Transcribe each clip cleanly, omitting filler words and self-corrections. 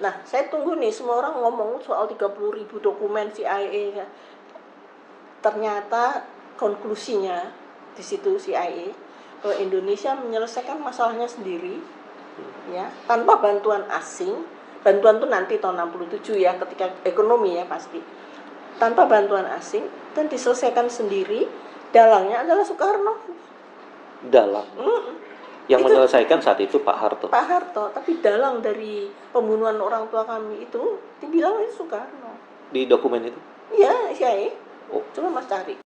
Nah, saya tunggu nih semua orang ngomong soal 30.000 dokumen CIA. Ternyata konklusinya di situ CIA bahwa Indonesia menyelesaikan masalahnya sendiri ya, tanpa bantuan asing. Bantuan tuh nanti tahun 67 ya, ketika ekonomi ya pasti. Tanpa bantuan asing dan diselesaikan sendiri. Dalangnya adalah Soekarno. Dalang. Yang itu, menyelesaikan saat itu Pak Harto. Pak Harto, tapi dalang dari pembunuhan orang tua kami itu dibilang itu Soekarno. Di dokumen itu? Iya, CIA. Coba Mas cari.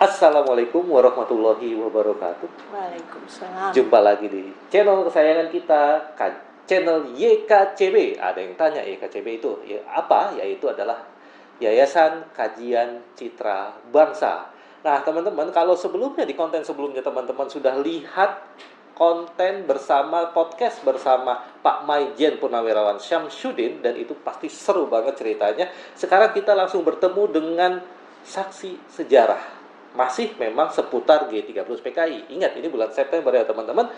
Assalamualaikum warahmatullahi wabarakatuh. Waalaikumsalam. Jumpa lagi di channel kesayangan kita, channel YKCB. Ada yang tanya YKCB itu ya apa? Yaitu adalah Yayasan Kajian Citra Bangsa. Nah, teman-teman, kalau sebelumnya di konten sebelumnya teman-teman sudah lihat konten bersama podcast bersama Pak Maijen Purnawirawan Syamsuddin, dan itu pasti seru banget ceritanya. Sekarang kita langsung bertemu dengan saksi sejarah. Masih memang seputar G30 SPKI. Ingat, ini bulan September ya teman-teman.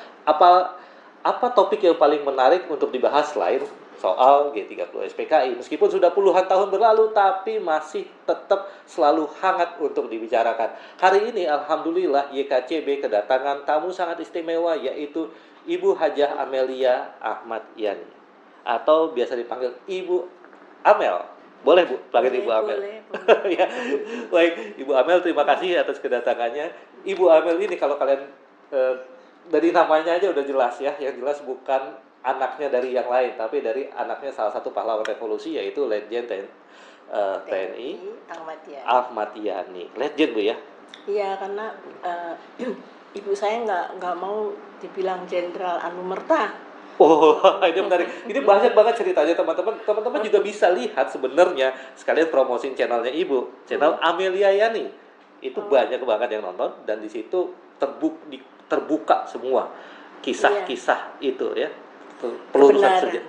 Apa topik yang paling menarik untuk dibahas selain soal G30 SPKI? Meskipun sudah puluhan tahun berlalu, tapi masih tetap selalu hangat untuk dibicarakan. Hari ini alhamdulillah YKCB kedatangan tamu sangat istimewa, yaitu Ibu Hajah Amelia Ahmad Yani, atau biasa dipanggil Ibu Amel. Boleh Bu, panggil Ibu Amel. Boleh. Ya, baik Ibu Amel, terima kasih atas kedatangannya. Ibu Amel ini kalau kalian dari namanya aja udah jelas ya, yang jelas bukan anaknya dari yang lain, tapi dari anaknya salah satu pahlawan revolusi, yaitu Letjen TNI Ahmad Yani. Letjen Bu ya? Iya, karena ibu saya nggak mau dibilang Jenderal Anumerta. Oh, ini menarik. Ini banyak banget ceritanya teman-teman. Teman-teman juga bisa lihat sebenarnya, sekalian promosiin channelnya Ibu, channel Amelia Yani. Itu banyak banget yang nonton, dan di situ terbuka semua kisah-kisah itu ya.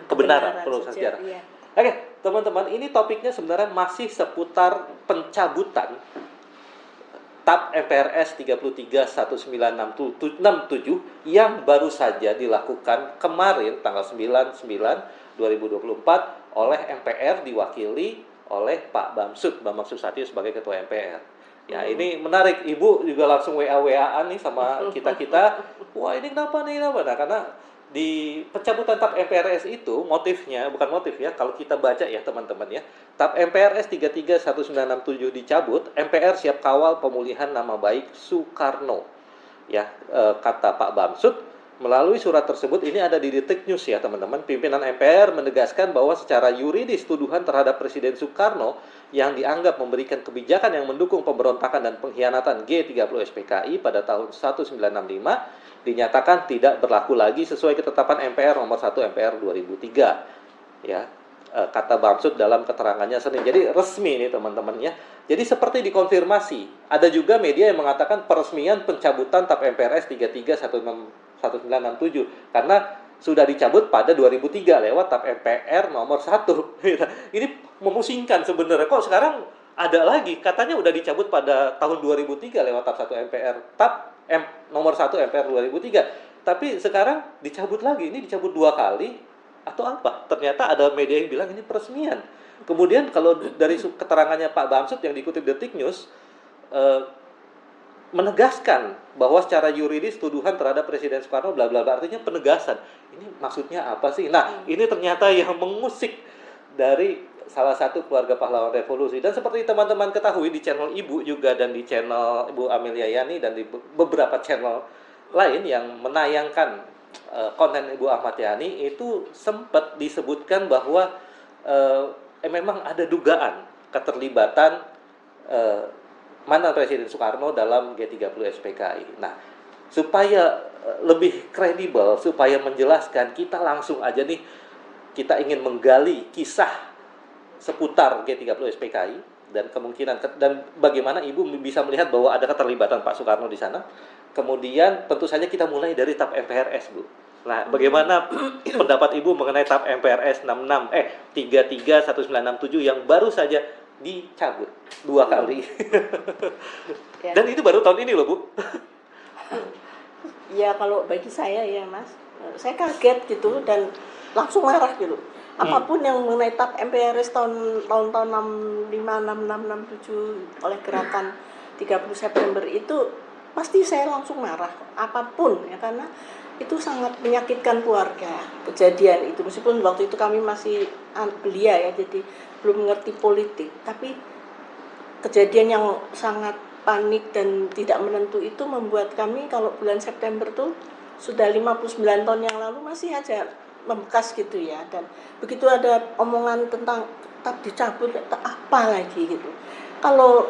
Kebenaran sejarah. Iya. Oke, teman-teman, ini topiknya sebenarnya masih seputar pencabutan TAP MPRS 331967 yang baru saja dilakukan kemarin tanggal 9/9/2024 oleh MPR, diwakili oleh Pak Bamsud Susatyo sebagai Ketua MPR. Ya, ini menarik. Ibu juga langsung WA-WA-an nih sama kita-kita. Wah, ini kenapa nih? Nah, karena di pencabutan TAP MPRS itu motifnya, bukan motif ya, kalau kita baca ya teman-teman ya, TAP MPRS 331967 dicabut, MPR siap kawal pemulihan nama baik Soekarno ya, kata Pak Bamsud melalui surat tersebut. Ini ada di Detik News ya teman-teman. Pimpinan MPR menegaskan bahwa secara yuridis tuduhan terhadap Presiden Soekarno yang dianggap memberikan kebijakan yang mendukung pemberontakan dan pengkhianatan G30 SPKI pada tahun 1965 dinyatakan tidak berlaku lagi sesuai ketetapan MPR nomor 1 MPR 2003 ya, kata Bamsud dalam keterangannya Senin. Jadi resmi nih teman-teman ya. Jadi seperti dikonfirmasi. Ada juga media yang mengatakan peresmian pencabutan TAP MPRS 331967 karena sudah dicabut pada 2003 lewat TAP MPR nomor 1. Ini memusingkan sebenarnya. Kok sekarang ada lagi? Katanya udah dicabut pada tahun 2003 lewat TAP 1 MPR. Nomor 1 MPR 2003. Tapi sekarang dicabut lagi. Ini dicabut 2 kali atau apa? Ternyata ada media yang bilang ini peresmian. Kemudian kalau dari keterangannya Pak Bamsud yang dikutip Detik News, menegaskan bahwa secara yuridis tuduhan terhadap Presiden Soekarno bla bla bla, artinya penegasan. Ini maksudnya apa sih? Nah, ini ternyata yang mengusik dari salah satu keluarga pahlawan revolusi. Dan seperti teman-teman ketahui di channel Ibu juga, dan di channel Ibu Amelia Yani, dan di beberapa channel lain yang menayangkan konten Ibu Ahmad Yani, itu sempat disebutkan bahwa memang ada dugaan keterlibatan mantan Presiden Soekarno dalam G30 SPKI. Nah, supaya lebih kredibel, supaya menjelaskan, kita langsung aja nih, kita ingin menggali kisah seputar G30 SPKI dan kemungkinan dan bagaimana Ibu bisa melihat bahwa ada keterlibatan Pak Soekarno di sana. Kemudian tentu saja kita mulai dari TAP MPRS, Bu. Nah, bagaimana pendapat Ibu mengenai TAP MPRS 331967 yang baru saja dicabut 2 kali. Dan itu baru tahun ini loh, Bu. Ya kalau bagi saya ya Mas, saya kaget gitu dan langsung marah gitu. Apapun yang mengenai TAP MPRS tahun-tahun 65, 66, 67 oleh gerakan 30 September itu pasti saya langsung marah. Apapun ya, karena itu sangat menyakitkan keluarga kejadian itu, meskipun waktu itu kami masih belia ya, jadi belum mengerti politik, tapi kejadian yang sangat panik dan tidak menentu itu membuat kami kalau bulan September tuh sudah 59 tahun yang lalu masih aja membekas gitu ya. Dan begitu ada omongan tentang tetap dicabut tetap apa lagi gitu. Kalau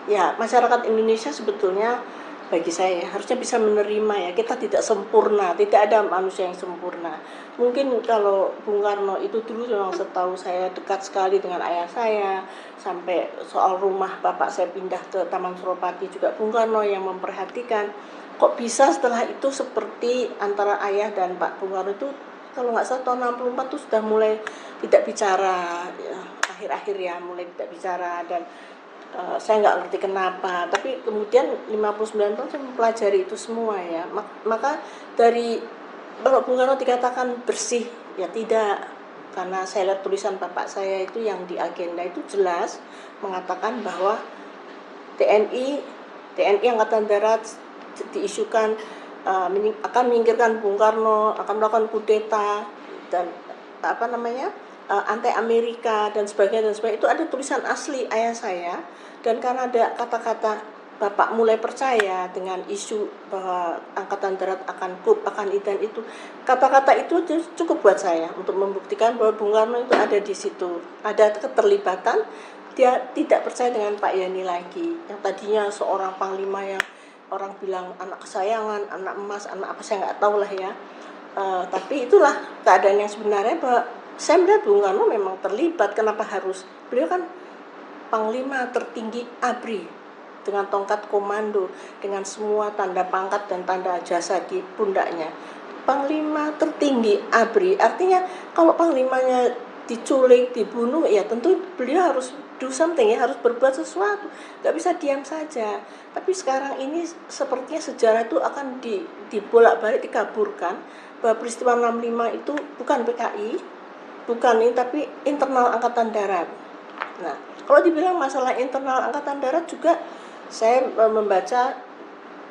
ya masyarakat Indonesia sebetulnya bagi saya harusnya bisa menerima ya, kita tidak sempurna, tidak ada manusia yang sempurna. Mungkin kalau Bung Karno itu dulu memang setahu saya dekat sekali dengan ayah saya, sampai soal rumah bapak saya pindah ke Taman Suropati juga Bung Karno yang memperhatikan. Kok bisa setelah itu seperti antara ayah dan Pak Bung Karno itu kalau nggak salah tahun 64 tuh sudah mulai tidak bicara ya, akhir-akhir ya mulai tidak bicara. Dan saya nggak ngerti kenapa, tapi kemudian 59 tahun saya mempelajari itu semua ya. Maka dari kalau Bung Karno dikatakan bersih ya tidak, karena saya lihat tulisan bapak saya itu yang di agenda itu jelas mengatakan bahwa TNI Angkatan Darat diisukan akan menyingkirkan Bung Karno, akan melakukan kudeta dan anti Amerika dan sebagainya. Itu ada tulisan asli ayah saya. Dan karena ada kata-kata bapak mulai percaya dengan isu bahwa Angkatan Darat akan itu, kata-kata itu cukup buat saya untuk membuktikan bahwa Bung Karno itu ada di situ, ada keterlibatan. Dia tidak percaya dengan Pak Yani lagi, yang tadinya seorang panglima yang orang bilang anak kesayangan, anak emas, anak apa saya nggak tahu lah ya. Tapi itulah keadaan yang sebenarnya, bahwa saya melihat Bung Karno memang terlibat. Kenapa harus? Beliau kan Panglima tertinggi ABRI dengan tongkat komando, dengan semua tanda pangkat dan tanda jasa di pundaknya. Panglima tertinggi ABRI, artinya kalau panglimanya diculik, dibunuh, ya tentu beliau harus do something ya, harus berbuat sesuatu, nggak bisa diam saja. Tapi sekarang ini sepertinya sejarah itu akan dibolak-balik, dikaburkan, bahwa peristiwa 65 itu bukan PKI, bukan ini, tapi internal Angkatan Darat. Nah, kalau dibilang masalah internal Angkatan Darat juga, saya membaca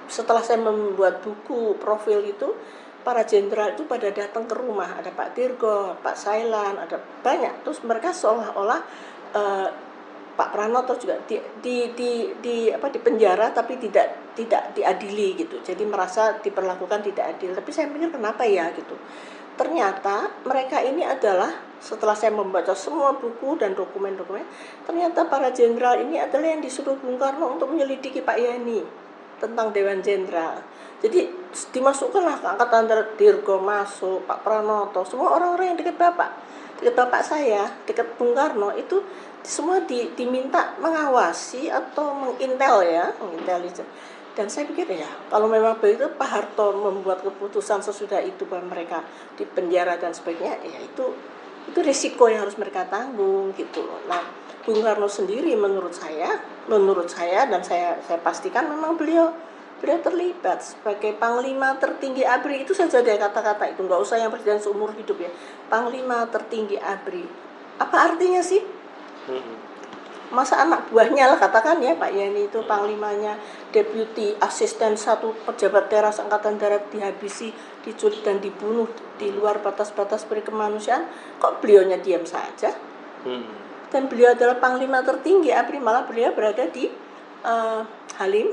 setelah saya membuat buku profil itu, para jenderal itu pada datang ke rumah, ada Pak Dirgo, Pak Sailan, ada banyak. Terus mereka seolah-olah Pak Pranoto juga di penjara tapi tidak diadili gitu. Jadi merasa diperlakukan tidak adil. Tapi saya pikir kenapa ya gitu. Ternyata mereka ini adalah, setelah saya membaca semua buku dan dokumen-dokumen, ternyata para jenderal ini adalah yang disuruh Bung Karno untuk menyelidiki Pak Yani tentang Dewan Jenderal. Jadi dimasukkanlah ke Angkatan Darat, Dirgo masuk, Pak Pranoto, semua orang-orang yang dekat bapak saya, dekat Bung Karno itu semua diminta mengawasi atau mengintel. Dan saya pikir ya, kalau memang begitu Pak Harto membuat keputusan sesudah itu bahwa mereka di penjara dan sebagainya, ya itu risiko yang harus mereka tanggung gitu loh. Nah, Bung Karno sendiri menurut saya dan saya pastikan memang beliau terlibat sebagai Panglima tertinggi ABRI. Itu saja dia kata-kata itu, nggak usah yang presiden seumur hidup ya, Panglima tertinggi ABRI. Apa artinya sih? Masa anak buahnya lah katakan ya, Pak Yani itu panglimanya, deputi asisten satu pejabat teras Angkatan Darat dihabisi, diculik dan dibunuh di luar batas-batas berkemanusiaan, kok beliaunya diam saja? Dan beliau adalah Panglima tertinggi ABRI, malah beliau berada di Halim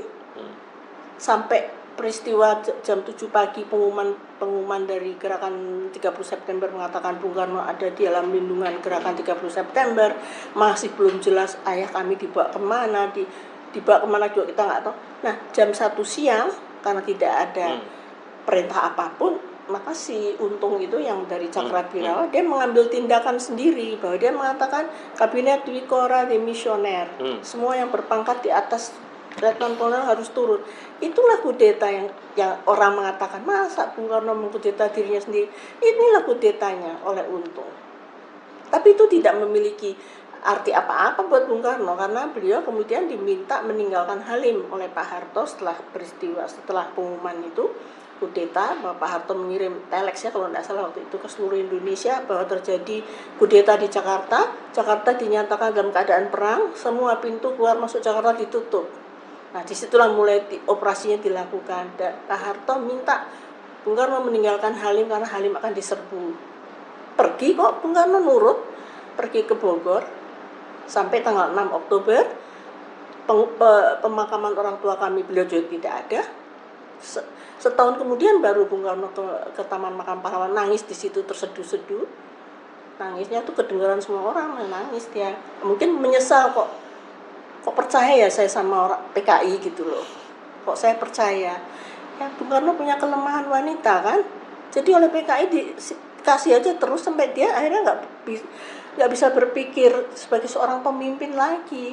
sampai peristiwa jam 7 pagi pengumuman dari gerakan 30 September mengatakan Bung Karno ada di dalam lindungan gerakan 30 September, masih belum jelas ayah kami dibawa kemana, dibawa kemana juga kita nggak tahu. Nah, jam 1 siang karena tidak ada perintah apapun, maka si Untung itu yang dari Cakrabirawa dia mengambil tindakan sendiri, bahwa dia mengatakan kabinet Dwi Korah demisioner, semua yang berpangkat di atas Letnan Kolonel harus turun. Itulah kudeta yang orang mengatakan, masa Bung Karno mengkudeta dirinya sendiri. Inilah kudetanya oleh Untung. Tapi itu tidak memiliki arti apa-apa buat Bung Karno, karena beliau kemudian diminta meninggalkan Halim oleh Pak Harto setelah pengumuman itu kudeta, bahwa Pak Harto mengirim telex ya kalau tidak salah waktu itu ke seluruh Indonesia bahwa terjadi kudeta di Jakarta. Jakarta dinyatakan dalam keadaan perang, semua pintu keluar masuk Jakarta ditutup. Nah disitulah mulai operasinya dilakukan, dan Pak Harto minta Bung Karno meninggalkan Halim karena Halim akan diserbu. Pergi kok Bung Karno nurut, pergi ke Bogor. Sampai tanggal 6 Oktober pemakaman orang tua kami beliau juga tidak ada. Setahun kemudian baru Bung Karno ke Taman Makam Pahlawan, nangis di situ terseduh-seduh. Nangisnya tuh kedengaran semua orang, nangis dia. Mungkin menyesal kok percaya ya saya sama orang PKI gitu loh. Kok saya percaya. Ya Bung Karno punya kelemahan wanita kan. Jadi oleh PKI dikasih aja terus sampai dia akhirnya nggak bisa berpikir sebagai seorang pemimpin lagi,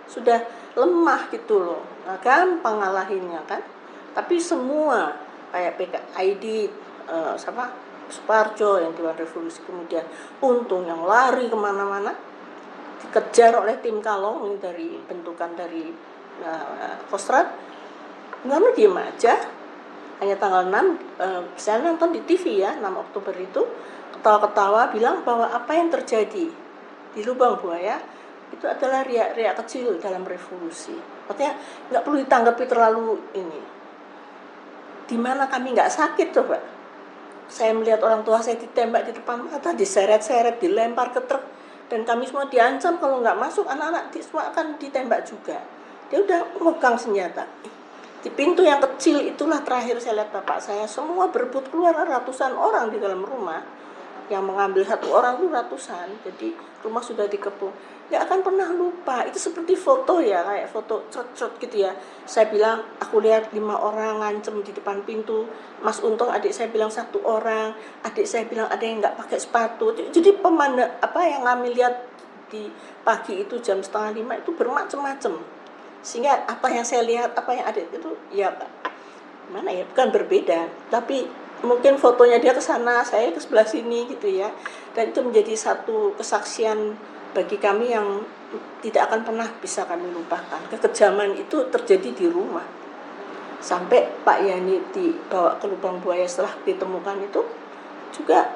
sudah lemah gitu loh. Nah, gampang ngalahinnya kan. Tapi semua kayak PKID, Suparjo yang Dewan Revolusi, kemudian Untung yang lari kemana-mana dikejar oleh tim Kalong ini dari bentukan dari Kostrad. Nggak diem aja. Hanya tanggal 6 saya nonton di TV ya, 6 Oktober itu ketawa-ketawa bilang bahwa apa yang terjadi di Lubang Buaya itu adalah riak-riak kecil dalam revolusi. Artinya nggak perlu ditanggapi terlalu ini. Di mana kami nggak sakit coba? Saya melihat orang tua saya ditembak di depan mata, diseret-seret, dilempar ke truk, dan kami semua diancam kalau nggak masuk anak-anak semua akan ditembak juga. Dia udah megang senjata. Di pintu yang kecil itulah terakhir saya lihat bapak saya semua berebut keluar, ratusan orang di dalam rumah. Yang mengambil satu orang itu ratusan, jadi rumah sudah dikepung. Nggak akan pernah lupa, itu seperti foto ya, kayak foto shot gitu ya. Saya bilang, aku lihat 5 orang ngancem di depan pintu. Mas Untung adik saya bilang 1 orang, adik saya bilang ada yang nggak pakai sepatu. Jadi yang kami lihat di pagi itu jam 4:30 itu bermacam-macam. Sehingga apa yang saya lihat, apa yang ada itu ya mana ya, bukan berbeda, tapi mungkin fotonya dia ke sana, saya ke sebelah sini gitu ya. Dan itu menjadi satu kesaksian bagi kami yang tidak akan pernah bisa kami lupakan. Kekejaman itu terjadi di rumah. Sampai Pak Yani dibawa ke Lubang Buaya setelah ditemukan itu juga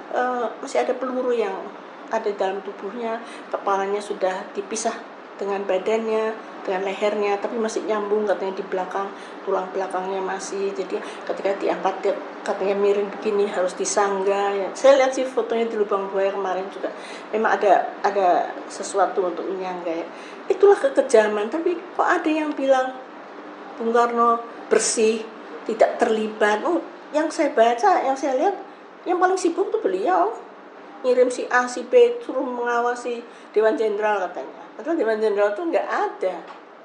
masih ada peluru yang ada dalam tubuhnya, kepalanya sudah dipisah dengan badannya, dengan lehernya, tapi masih nyambung katanya di belakang, tulang belakangnya masih. Jadi ketika diangkat katanya miring begini harus disangga ya. Saya lihat sih fotonya di Lubang Buaya kemarin juga, memang ada sesuatu untuk menyangga ya. Itulah kekejaman. Tapi kok ada yang bilang Bung Karno bersih, tidak terlibat. Yang saya baca, yang saya lihat, yang paling sibuk tuh beliau ngirim si A, si B, suruh mengawasi Dewan Jenderal katanya. Padahal Dewan Jenderal itu nggak ada.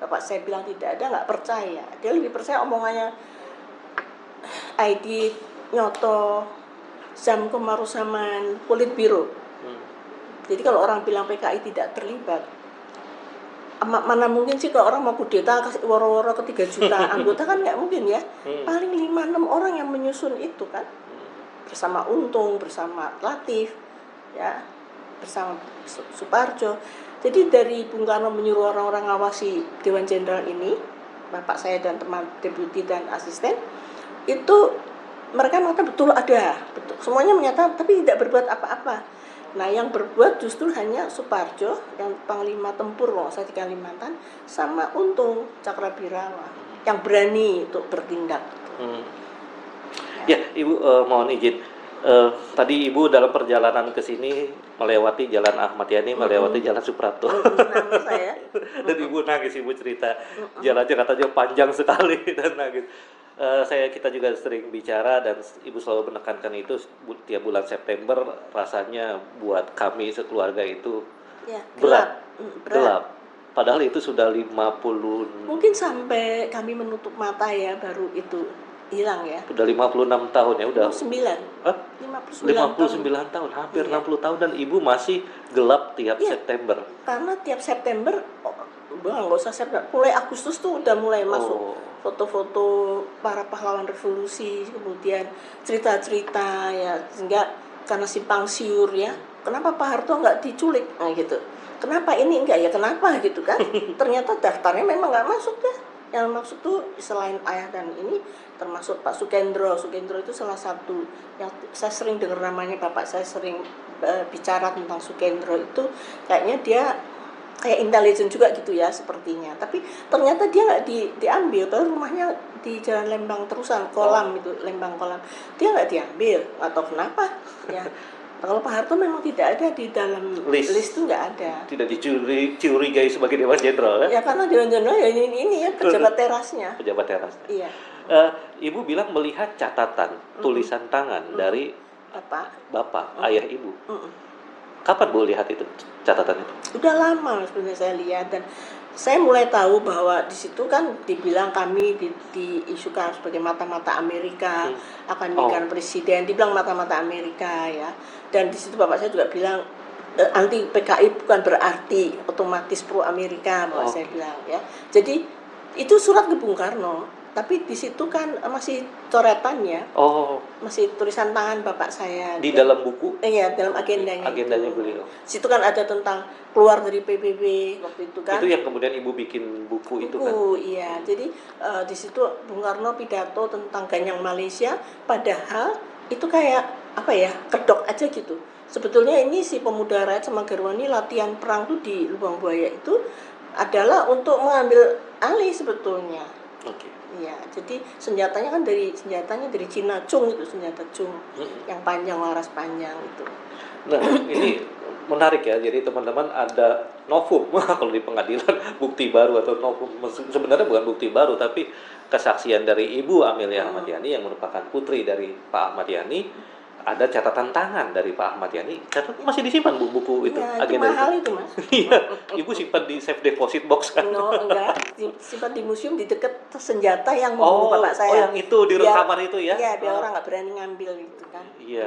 Bapak saya bilang tidak ada, nggak percaya. Dia lebih percaya omongannya ID, Nyoto, Zam Kemarusaman, Politbiro. Jadi kalau orang bilang PKI tidak terlibat, mana mungkin sih kalau orang mau kudeta kasih woro-woro ke 3 juta anggota kan nggak mungkin ya. Paling 5-6 orang yang menyusun itu kan. Bersama Untung, bersama Latif, ya, bersama Suparjo. Jadi dari Bung Karno menyuruh orang-orang ngawasi Dewan Jenderal ini, bapak saya dan teman deputi dan asisten, itu mereka mengatakan betul ada, betul. Semuanya menyatakan tapi tidak berbuat apa-apa. Nah yang berbuat justru hanya Suparjo, yang Panglima Tempur kalau saya di Kalimantan, sama Untung Cakrabirawa, yang berani untuk bertindak. Ya, Ibu mohon izin. Tadi Ibu dalam perjalanan ke sini melewati Jalan Ahmad Yani, melewati Jalan Suprapto. Nangis saya. Dan Ibu nangis, Ibu cerita jalannya katanya panjang sekali dan nangis. Kita juga sering bicara dan Ibu selalu menekankan itu tiap bulan September rasanya buat kami sekeluarga itu Ya, berat. gelap. Padahal itu sudah 50 mungkin sampai kami menutup mata ya baru itu hilang ya. Udah 56 tahun ya, udah 59 tahun, hampir Iya. 60 tahun dan Ibu masih gelap tiap Iya. September. Karena tiap September, nggak usah September, mulai Agustus tuh udah mulai masuk foto-foto para pahlawan revolusi, kemudian cerita-cerita ya, sehingga karena simpang siur ya, kenapa Pak Harto nggak diculik, nah gitu. kenapa ini enggak ya, kenapa gitu kan. Ternyata daftarnya memang nggak masuk ya. Yang maksud tuh selain ayah dan ini termasuk Pak Sukendro. Sukendro itu salah satu yang saya sering dengar namanya, bapak saya sering bicara tentang Sukendro itu, kayaknya dia kayak intelijen juga gitu ya sepertinya. Tapi ternyata dia nggak diambil, padahal rumahnya di Jalan Lembang Terusan, Kolam itu, Lembang Kolam. Dia nggak diambil, atau kenapa ya. Kalau Pak Harto memang tidak ada di dalam list itu, nggak ada. Tidak dicurigai sebagai Dewan Jenderal ya? Ya karena Dewan Jenderal ya ini ya pejabat terasnya. Pejabat terasnya. Iya. Ibu bilang melihat catatan tulisan tangan dari Bapak, ayah Ibu. Kapan Bu lihat itu catatan itu? Udah lama sebenarnya saya lihat, dan saya mulai tahu bahwa di situ kan dibilang kami diisukan sebagai mata-mata Amerika, akan memiliki presiden, dibilang mata-mata Amerika ya. Dan di situ bapak saya juga bilang anti PKI bukan berarti otomatis pro Amerika, bapak saya bilang ya. Jadi itu surat ke Bung Karno, tapi di situ kan masih coretannya, masih tulisan tangan bapak saya di dalam buku. Iya, dalam agendanya beliau. Situ kan ada tentang keluar dari PBB waktu itu kan. Itu yang kemudian ibu bikin buku itu kan. Iya, jadi di situ Bung Karno pidato tentang ganyang Malaysia, padahal itu kayak apa ya, kedok aja gitu. Sebetulnya ini si pemuda rakyat sama Gerwani latihan perang tuh di Lubang Buaya itu adalah untuk mengambil alih sebetulnya. Iya, jadi senjatanya dari Cina, Cung itu, senjata Cung yang panjang, laras panjang itu. Nah, ini menarik ya. Jadi teman-teman ada novum kalau di pengadilan, bukti baru atau novum, sebenarnya bukan bukti baru tapi kesaksian dari Ibu Amelia Ahmad Yani yang merupakan putri dari Pak Ahmad Yani. Ada catatan tangan dari Pak Ahmad Yani. Catatan masih disimpan Bu buku itu, ya, agenda itu mahal itu Mas. Iya, Ibu simpan di safe deposit box kan? Enggak, simpan di museum di dekat senjata yang membunuh bapak saya. Yang itu di kamar itu ya? Iya, biar orang nggak berani ngambil gitu kan. Iya.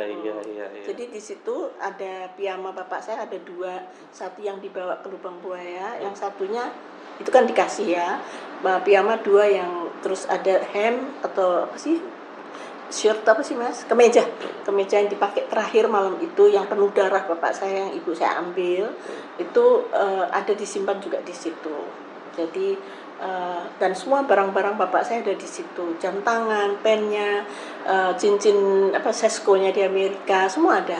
Jadi di situ ada piyama bapak saya, ada dua, satu yang dibawa ke Lubang Buaya, yang satunya itu kan dikasih ya, piyama dua, yang terus ada hem atau apa sih, shirt apa sih Mas, kemeja yang dipakai terakhir malam itu yang penuh darah bapak saya, yang ibu saya ambil itu ada disimpan juga di situ. Jadi dan semua barang-barang bapak saya ada di situ, jam tangan, pennya, cincin Sesko-nya di Amerika, semua ada.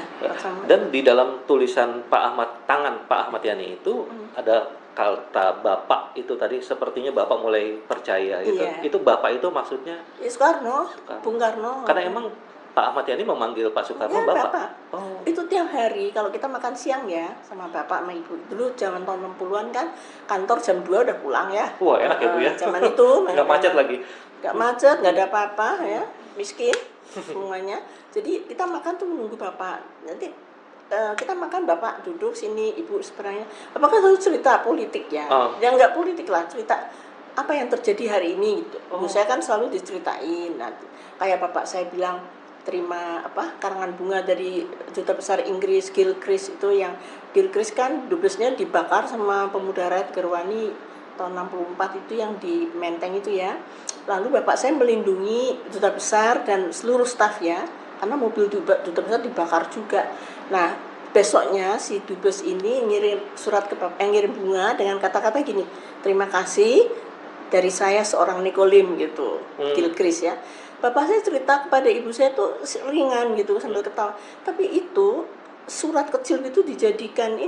Dan di dalam tulisan tangan Pak Ahmad Yani itu ada kata bapak itu tadi, sepertinya bapak mulai percaya gitu. Iya. Itu bapak itu maksudnya Soekarno, Bung Karno. Karena emang Pak Ahmad Yani memanggil Pak Soekarno ya, bapak. Itu tiap hari kalau kita makan siang ya sama bapak sama ibu. Dulu zaman tahun 60-an kan kantor jam 2 udah pulang ya. Wah, enak ya Bu ya. Zaman itu nggak macet lagi. Nggak macet, nggak ada apa-apa ya. Miskin semuanya. Jadi kita makan tuh menunggu bapak. Nanti kita makan, bapak duduk sini, ibu sebenarnya bapak kan selalu cerita politik ya. Yang nggak politik lah, cerita apa yang terjadi hari ini gitu. Ibu saya kan selalu diceritain. Nah, kayak bapak saya bilang terima karangan bunga dari Duta Besar Inggris Gilchrist, itu yang Gilchrist kan dubesnya dibakar sama pemuda rakyat Gerwani tahun 64 itu, yang di Menteng itu ya. Lalu bapak saya melindungi Duta Besar dan seluruh staf ya, karena mobil Duta Besar dibakar juga. Nah, besoknya si dubes ini ngirim surat ke bapak, ngirim bunga dengan kata-kata gini, terima kasih dari saya seorang Nicolim gitu, Gilchrist ya. Bapak saya cerita kepada ibu saya tuh ringan gitu sambil ketawa. Tapi itu surat kecil itu dijadikan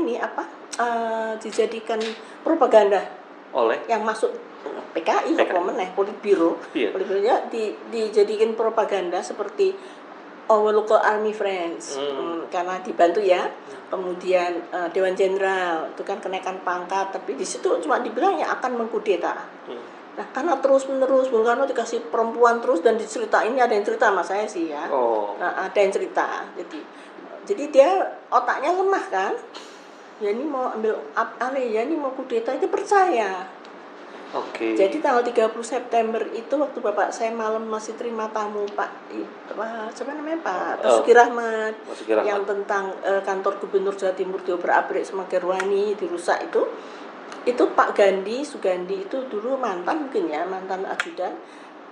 dijadikan propaganda oleh yang masuk PKI. Apa meneh Politbiro. Politbironya dijadikan propaganda seperti our local army friends, karena dibantu ya. Kemudian Dewan Jenderal itu kan kenaikan pangkat, tapi di situ cuma dibilang ya akan mengkudeta. Nah, karena terus-menerus Bung Karno dikasih perempuan terus, dan diceritain, ini ada yang cerita sama saya sih ya. Nah, ada yang cerita. Jadi dia otaknya lemah kan. Ya ini mau ambil alih, ya ini mau kudeta, itu percaya. Jadi tanggal 30 September itu waktu bapak saya malam masih terima tamu Pak Basuki Rahmat, yang tentang kantor gubernur Jawa Timur diobrak-abrik sama Gerwani, dirusak itu Pak Sugandi itu dulu mantan ajudan,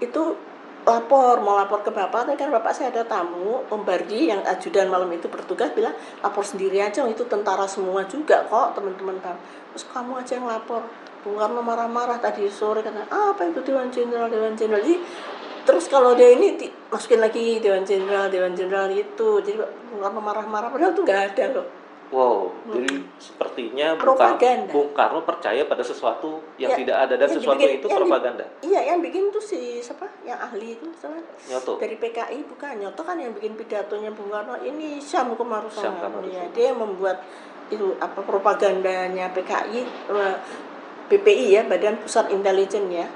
itu mau lapor ke bapak, tapi kan bapak saya ada tamu, Om Bardi yang ajudan malam itu bertugas bilang lapor sendiri aja, itu tentara semua juga kok teman-teman bang. Terus kamu aja yang lapor. Bung Karno marah-marah tadi sore kata apa itu Dewan Jenderal. Jadi terus kalau dia ini masukin lagi Dewan Jenderal itu. Jadi Bung Karno marah-marah padahal itu nggak ada loh. Wow, jadi sepertinya Propaganda. Bung Karno percaya pada sesuatu yang Ya, tidak ada dan sesuatu itu propaganda. Iya, yang bikin tuh si siapa? Yang ahli itu misalnya Nyoto. dari PKI bukan Nyoto kan yang bikin pidatonya Bung Karno ini Syam Kumarusama. Syam Kumarusama. Ya, dia yang membuat itu apa propagandanya PKI BPI ya, Badan Pusat Intelijen ya,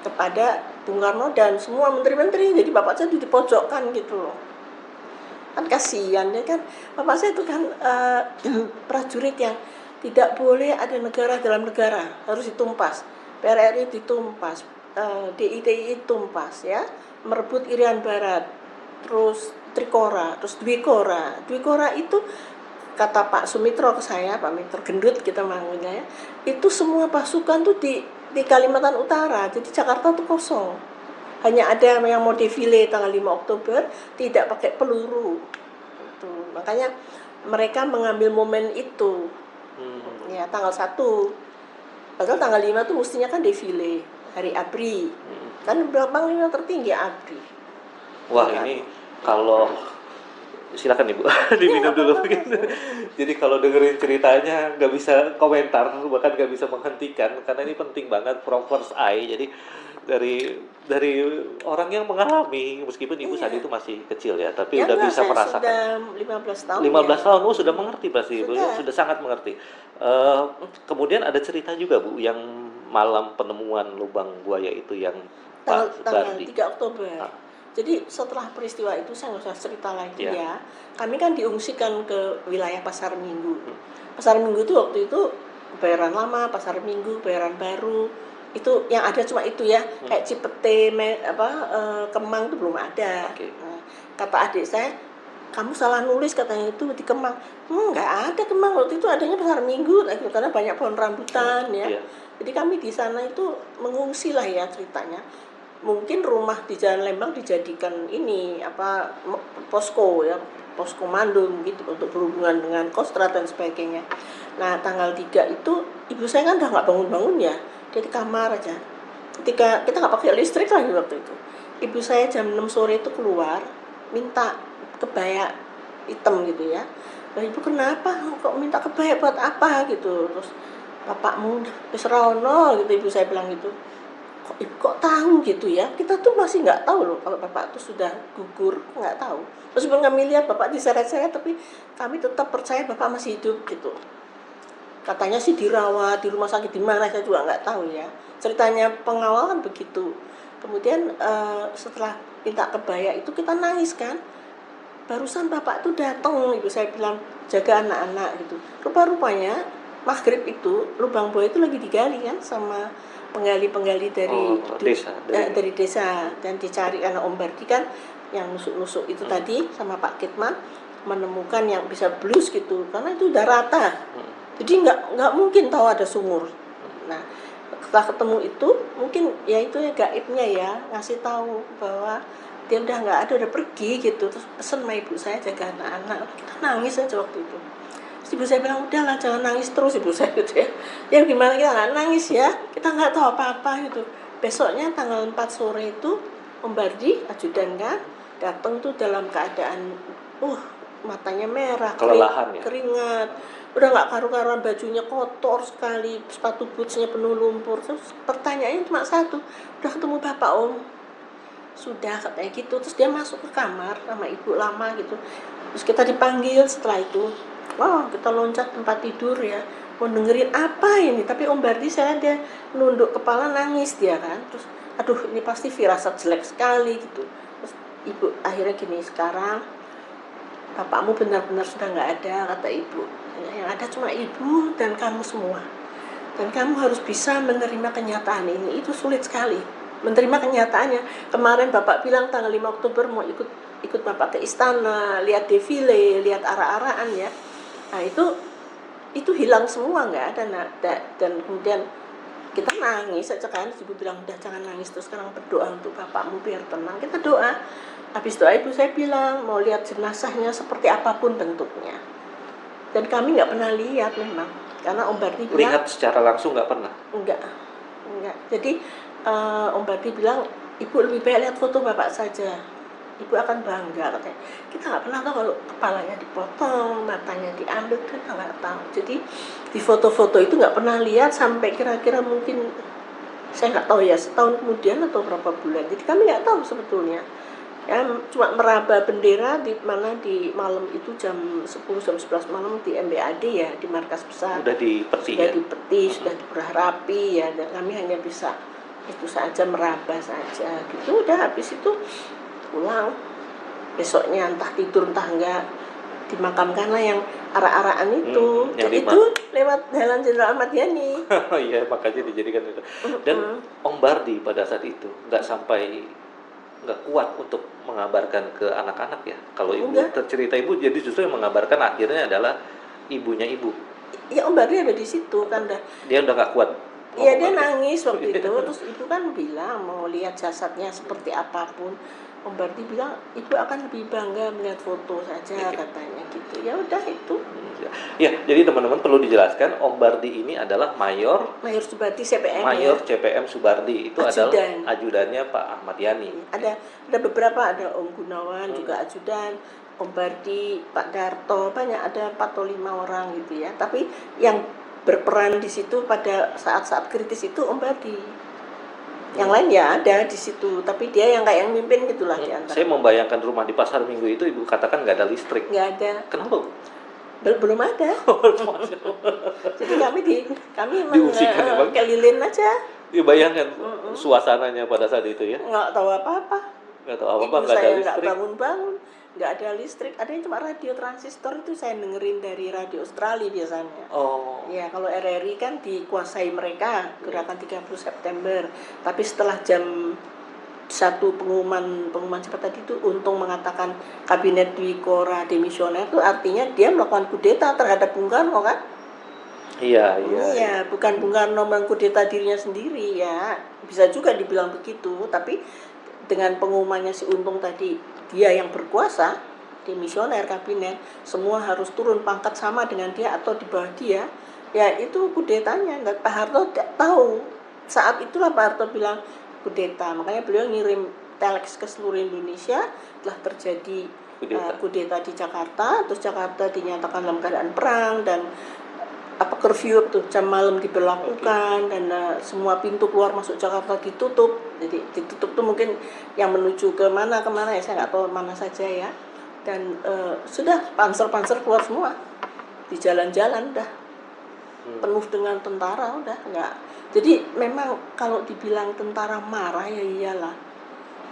kepada Bung Karno dan semua menteri-menteri. Jadi bapak saya dipojokkan gitu loh. Kan kasihan ya kan, bapak saya itu kan prajurit yang tidak boleh ada negara dalam negara, harus ditumpas, PRRI ditumpas, DITI ditumpas ya, merebut Irian Barat, terus Trikora, terus Dwikora itu kata Pak Sumitro ke saya, Pak Mitro Gendut kita manggilnya ya, itu semua pasukan tuh di Kalimantan Utara, jadi Jakarta tuh kosong. Hanya ada yang mau defile tanggal 5 Oktober tidak pakai peluru. Itu. Makanya mereka mengambil momen itu. Ya, tanggal 1. Padahal tanggal 5 tuh mestinya kan defile, hari ABRI. Kan Panglima tertinggi ABRI. Wah, ini kalau silakan Ibu diminum dulu. Jadi kalau dengerin ceritanya nggak bisa komentar, bahkan nggak bisa menghentikan karena ini penting banget from first eye. Jadi dari orang yang mengalami, meskipun Ibu saat itu masih kecil ya, tapi Ya, udah bisa merasakan. Sudah 15 tahun. 15 tahun, sudah mengerti pasti Ibu, sudah sangat mengerti. Kemudian ada cerita juga Bu, yang malam penemuan lubang buaya itu yang tanggal 3 Oktober. Jadi setelah peristiwa itu saya nggak usah cerita lagi ya. Kami kan diungsikan ke wilayah Pasar Minggu. Pasar Minggu itu waktu itu Kebayoran Lama, Pasar Minggu, Kebayoran Baru. Itu yang ada cuma itu ya, kayak Cipete, Kemang itu belum ada. Nah, kata adik saya, kamu salah nulis katanya itu di Kemang. Nggak ada Kemang, waktu itu adanya Pasar Minggu karena banyak pohon rambutan ya. Jadi kami di sana itu mengungsi lah ya ceritanya. Mungkin rumah di Jalan Lembang dijadikan ini posko ya, posko mandung gitu untuk berhubungan dengan Kostrad dan sebagainya. Nah tanggal 3 itu ibu saya kan udah nggak bangun-bangun ya, dia di kamar aja. Ketika kita nggak pakai listrik lagi waktu itu, ibu saya jam 6 sore itu keluar minta kebaya hitam gitu ya. Nah ibu kenapa kok minta kebaya buat apa gitu? Terus bapakmu wis ra ono gitu, ibu saya bilang gitu. Kok ibu kok tahu gitu ya, kita tuh masih nggak tahu loh kalau bapak tuh sudah gugur, nggak tahu. Meskipun kami lihat bapak diseret-seret, tapi kami tetap percaya bapak masih hidup gitu. Katanya sih dirawat di rumah sakit di mana, saya juga nggak tahu ya. Ceritanya pengawal kan begitu. Kemudian setelah minta kebaya itu kita nangis kan, barusan bapak tuh datang, ibu saya bilang jaga anak-anak gitu. Rupa-rupanya maghrib itu lubang buaya itu lagi digali kan sama penggali-penggali dari desa dan dicari karena Om Bardi kan yang nusuk-nusuk itu tadi sama Pak Kitman menemukan yang bisa blus gitu karena itu udah rata. Jadi nggak mungkin tahu ada sumur. Nah setelah ketemu itu mungkin ya itu ya gaibnya ya ngasih tahu bahwa dia udah nggak ada, udah pergi gitu. Terus pesen sama ibu saya jaga anak-anak, kita nangis aja waktu itu. Terus ibu saya bilang udahlah jangan nangis terus, ibu saya gitu ya. Ya gimana kita nggak nangis ya, kita nggak tahu apa-apa gitu. Besoknya tanggal 4 sore itu Om Bardi ajudan kan datang tuh dalam keadaan matanya merah, kelelahan, keringat, udah nggak karu-karuan, bajunya kotor sekali, sepatu bootsnya penuh lumpur. Terus pertanyaannya cuma satu, udah ketemu bapak Om? Sudah katanya gitu. Terus dia masuk ke kamar sama ibu lama gitu. Terus kita dipanggil setelah itu. Wah, kita loncat tempat tidur ya. Mau dengerin apa ini? Tapi Om Bardi saya dia nunduk kepala nangis dia kan. Terus aduh ini pasti firasat jelek sekali gitu. Terus ibu akhirnya gini, sekarang bapakmu benar-benar sudah nggak ada kata ibu. Yang ada cuma ibu dan kamu semua. Dan kamu harus bisa menerima kenyataan ini. Itu sulit sekali. Menerima kenyataannya. Kemarin bapak bilang tanggal 5 Oktober mau ikut bapak ke istana, lihat defile, lihat arah-arahan ya. Nah itu hilang semua, nggak ada. Dan kemudian kita nangis aja kan, ibu bilang udah jangan nangis, terus sekarang berdoa untuk bapakmu biar tenang. Kita doa, habis doa ibu saya bilang mau lihat jenazahnya seperti apapun bentuknya, dan kami nggak pernah lihat memang, karena Om Bardi bilang Lihat secara langsung nggak pernah. enggak. Jadi Om Bardi bilang ibu lebih baik lihat foto bapak saja, ibu akan bangga katanya. Kita nggak pernah tahu kalau kepalanya dipotong, matanya diambil, kita nggak tahu. Jadi di foto-foto itu nggak pernah lihat sampai kira-kira mungkin saya nggak tahu ya setahun kemudian atau berapa bulan. Jadi kami nggak tahu sebetulnya. Ya cuma meraba bendera di mana di malam itu jam 10 jam 11 malam di MBAD ya, di markas besar. Udah di peti Sudah ya. dipeti, sudah dibelah rapi ya, dan kami hanya bisa itu saja, meraba saja gitu. Udah habis itu pulang, besoknya entah tidur entah enggak dimakamkanlah yang arak-arakan itu. yang Jadi itu lewat Jalan Jenderal Ahmad Yani. Iya, makanya dijadikan itu. Dan Om Bardi pada saat itu nggak kuat untuk mengabarkan ke anak-anak ya. Kalau ibu cerita ibu, jadi justru yang mengabarkan akhirnya adalah ibunya ibu. Ya Om Bardi ada di situ kan dah. Dia udah nggak kuat. Iya dia nangis waktu itu, terus ibu kan bilang mau lihat jasadnya seperti apapun. Om Bardi bilang ibu akan lebih bangga melihat foto saja katanya gitu. Ya udah itu. Ya, jadi teman-teman perlu dijelaskan Om Bardi ini adalah Mayor Subardi CPM. Mayor ya. CPM Subardi itu adalah ajudannya Pak Ahmad Yani. Ada beberapa, ada Om Gunawan juga ajudan, Om Bardi, Pak Darto, banyak, ada 4 atau 5 orang gitu ya. Tapi yang berperan di situ pada saat-saat kritis itu Om Bardi. Yang lain ya ada di situ, tapi dia yang kayak yang mimpin gitulah di antara. Saya membayangkan rumah di Pasar Minggu itu ibu katakan nggak ada listrik. Nggak ada. Kenapa? Belum ada. Jadi kami kelilin aja. Ya bayangkan suasananya pada saat itu ya. Nggak tahu apa-apa. Nggak tahu apa-apa, nggak ada listrik. Nggak bangun-bangun, nggak ada listrik. Adanya cuma radio transistor, itu saya dengerin dari radio Australia biasanya. Oh. Ya kalau RRI kan dikuasai mereka, gerakan 30 September. Tapi setelah jam 1 pengumuman cepat tadi itu Untung mengatakan kabinet Dwikora demisioner, itu artinya dia melakukan kudeta terhadap Bung Karno kan? Iya. Bukan Bung Karno mengkudeta dirinya sendiri ya. Bisa juga dibilang begitu, tapi dengan pengumumannya si Untung tadi, dia yang berkuasa, demisioner kabinet, semua harus turun pangkat sama dengan dia atau di bawah dia. Ya itu kudetanya. Pak Harto tidak tahu. Saat itulah Pak Harto bilang kudeta, makanya beliau ngirim telex ke seluruh Indonesia telah terjadi kudeta di Jakarta, terus Jakarta dinyatakan dalam keadaan perang dan curfew tuh jam malam diberlakukan dan semua pintu keluar masuk Jakarta ditutup. Jadi ditutup tuh mungkin yang menuju kemana ya, saya nggak tahu mana saja ya. Dan sudah panser keluar semua di jalan-jalan udah penuh dengan tentara, udah nggak. Jadi memang kalau dibilang tentara marah ya iyalah.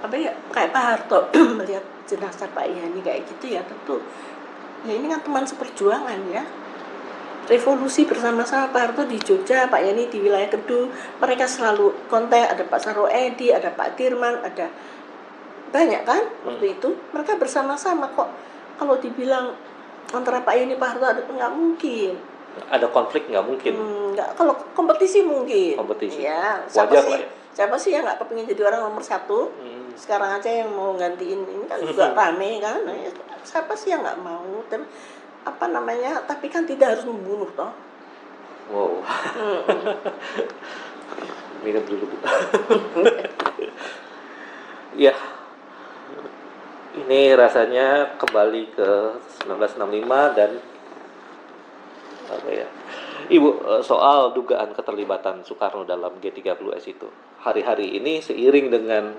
Apa ya kayak Pak Harto melihat jenazah Pak Yani kayak gitu ya, tentu ya ini kan teman seperjuangan ya. Revolusi bersama-sama, Pak Harto di Jogja, Pak Yani di wilayah Kedu, mereka selalu kontak, ada Pak Saro Edi, ada Pak Dirman, ada banyak kan waktu itu, mereka bersama-sama kok. Kalau dibilang antara Pak Yani Pak Harto ada, nggak mungkin. Ada konflik nggak mungkin. Nggak, kalau kompetisi mungkin. Kompetisi. Ya, wajar lah ya. Siapa sih yang nggak kepingin jadi orang nomor 1? Sekarang aja yang mau gantiin ini kan juga rame kan. Nah, siapa sih yang nggak mau? Dan tapi kan tidak harus membunuh toh. Wow. Minum dulu Bu. Ya. Ini rasanya kembali ke 1965 dan apa ya? Ibu, soal dugaan keterlibatan Soekarno dalam G30S itu. Hari-hari ini seiring dengan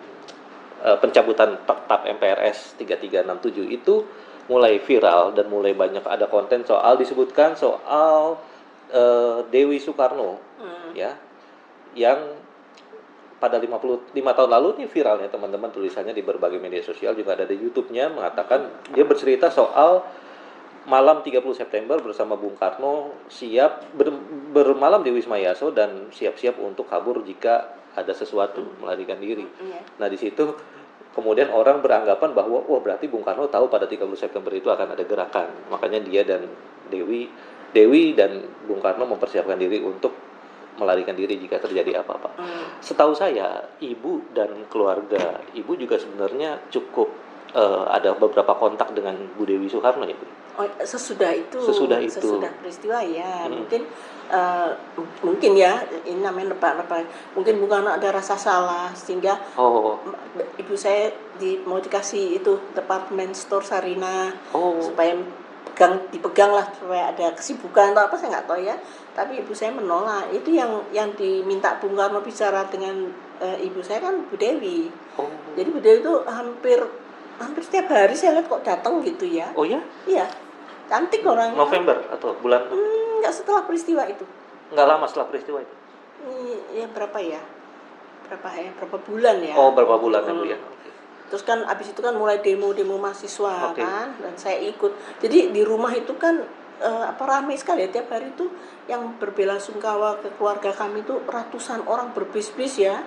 pencabutan TAP MPRS 3367 itu mulai viral dan mulai banyak ada konten disebutkan soal Dewi Soekarno ya, yang pada 55 tahun lalu ini viralnya teman-teman, tulisannya di berbagai media sosial, juga ada di YouTube-nya, mengatakan dia bercerita soal malam 30 September bersama Bung Karno siap bermalam di Wisma Yaso dan siap-siap untuk kabur jika ada sesuatu, melarikan diri. Nah di situ kemudian orang beranggapan bahwa berarti Bung Karno tahu pada 30 September itu akan ada gerakan. Makanya dia dan Dewi dan Bung Karno mempersiapkan diri untuk melarikan diri jika terjadi apa-apa. Hmm. Setahu saya, ibu dan keluarga ibu juga sebenarnya cukup ada beberapa kontak dengan Bu Dewi Soekarno ya, Bu? Oh, sesudah itu, Sesudah itu. sesudah peristiwa ya, Hmm. mungkin ya, ini namanya nebak-nebak. Mungkin Bung Karno ada rasa salah sehingga Oh, ibu saya mau dikasih itu department store Sarina oh, supaya dipegang lah supaya ada kesibukan atau apa saya nggak tahu ya. Tapi ibu saya menolak. Itu yang diminta Bung Karno bicara dengan ibu saya kan Bu Dewi. oh, Jadi Bu Dewi itu hampir setiap hari saya lihat kok datang gitu ya. oh ya? Iya, cantik orangnya. November atau bulan? Nggak setelah peristiwa itu. Nggak lama setelah peristiwa itu. Ya berapa ya? Berapa bulan ya? Oh, berapa bulan ya, Bu ya? Oke. Terus kan abis itu kan mulai demo mahasiswa Oke. kan, dan saya ikut. Jadi di rumah itu kan ramai sekali ya, tiap hari itu yang berbela-sungkawa ke keluarga kami itu ratusan orang berbis-bis ya.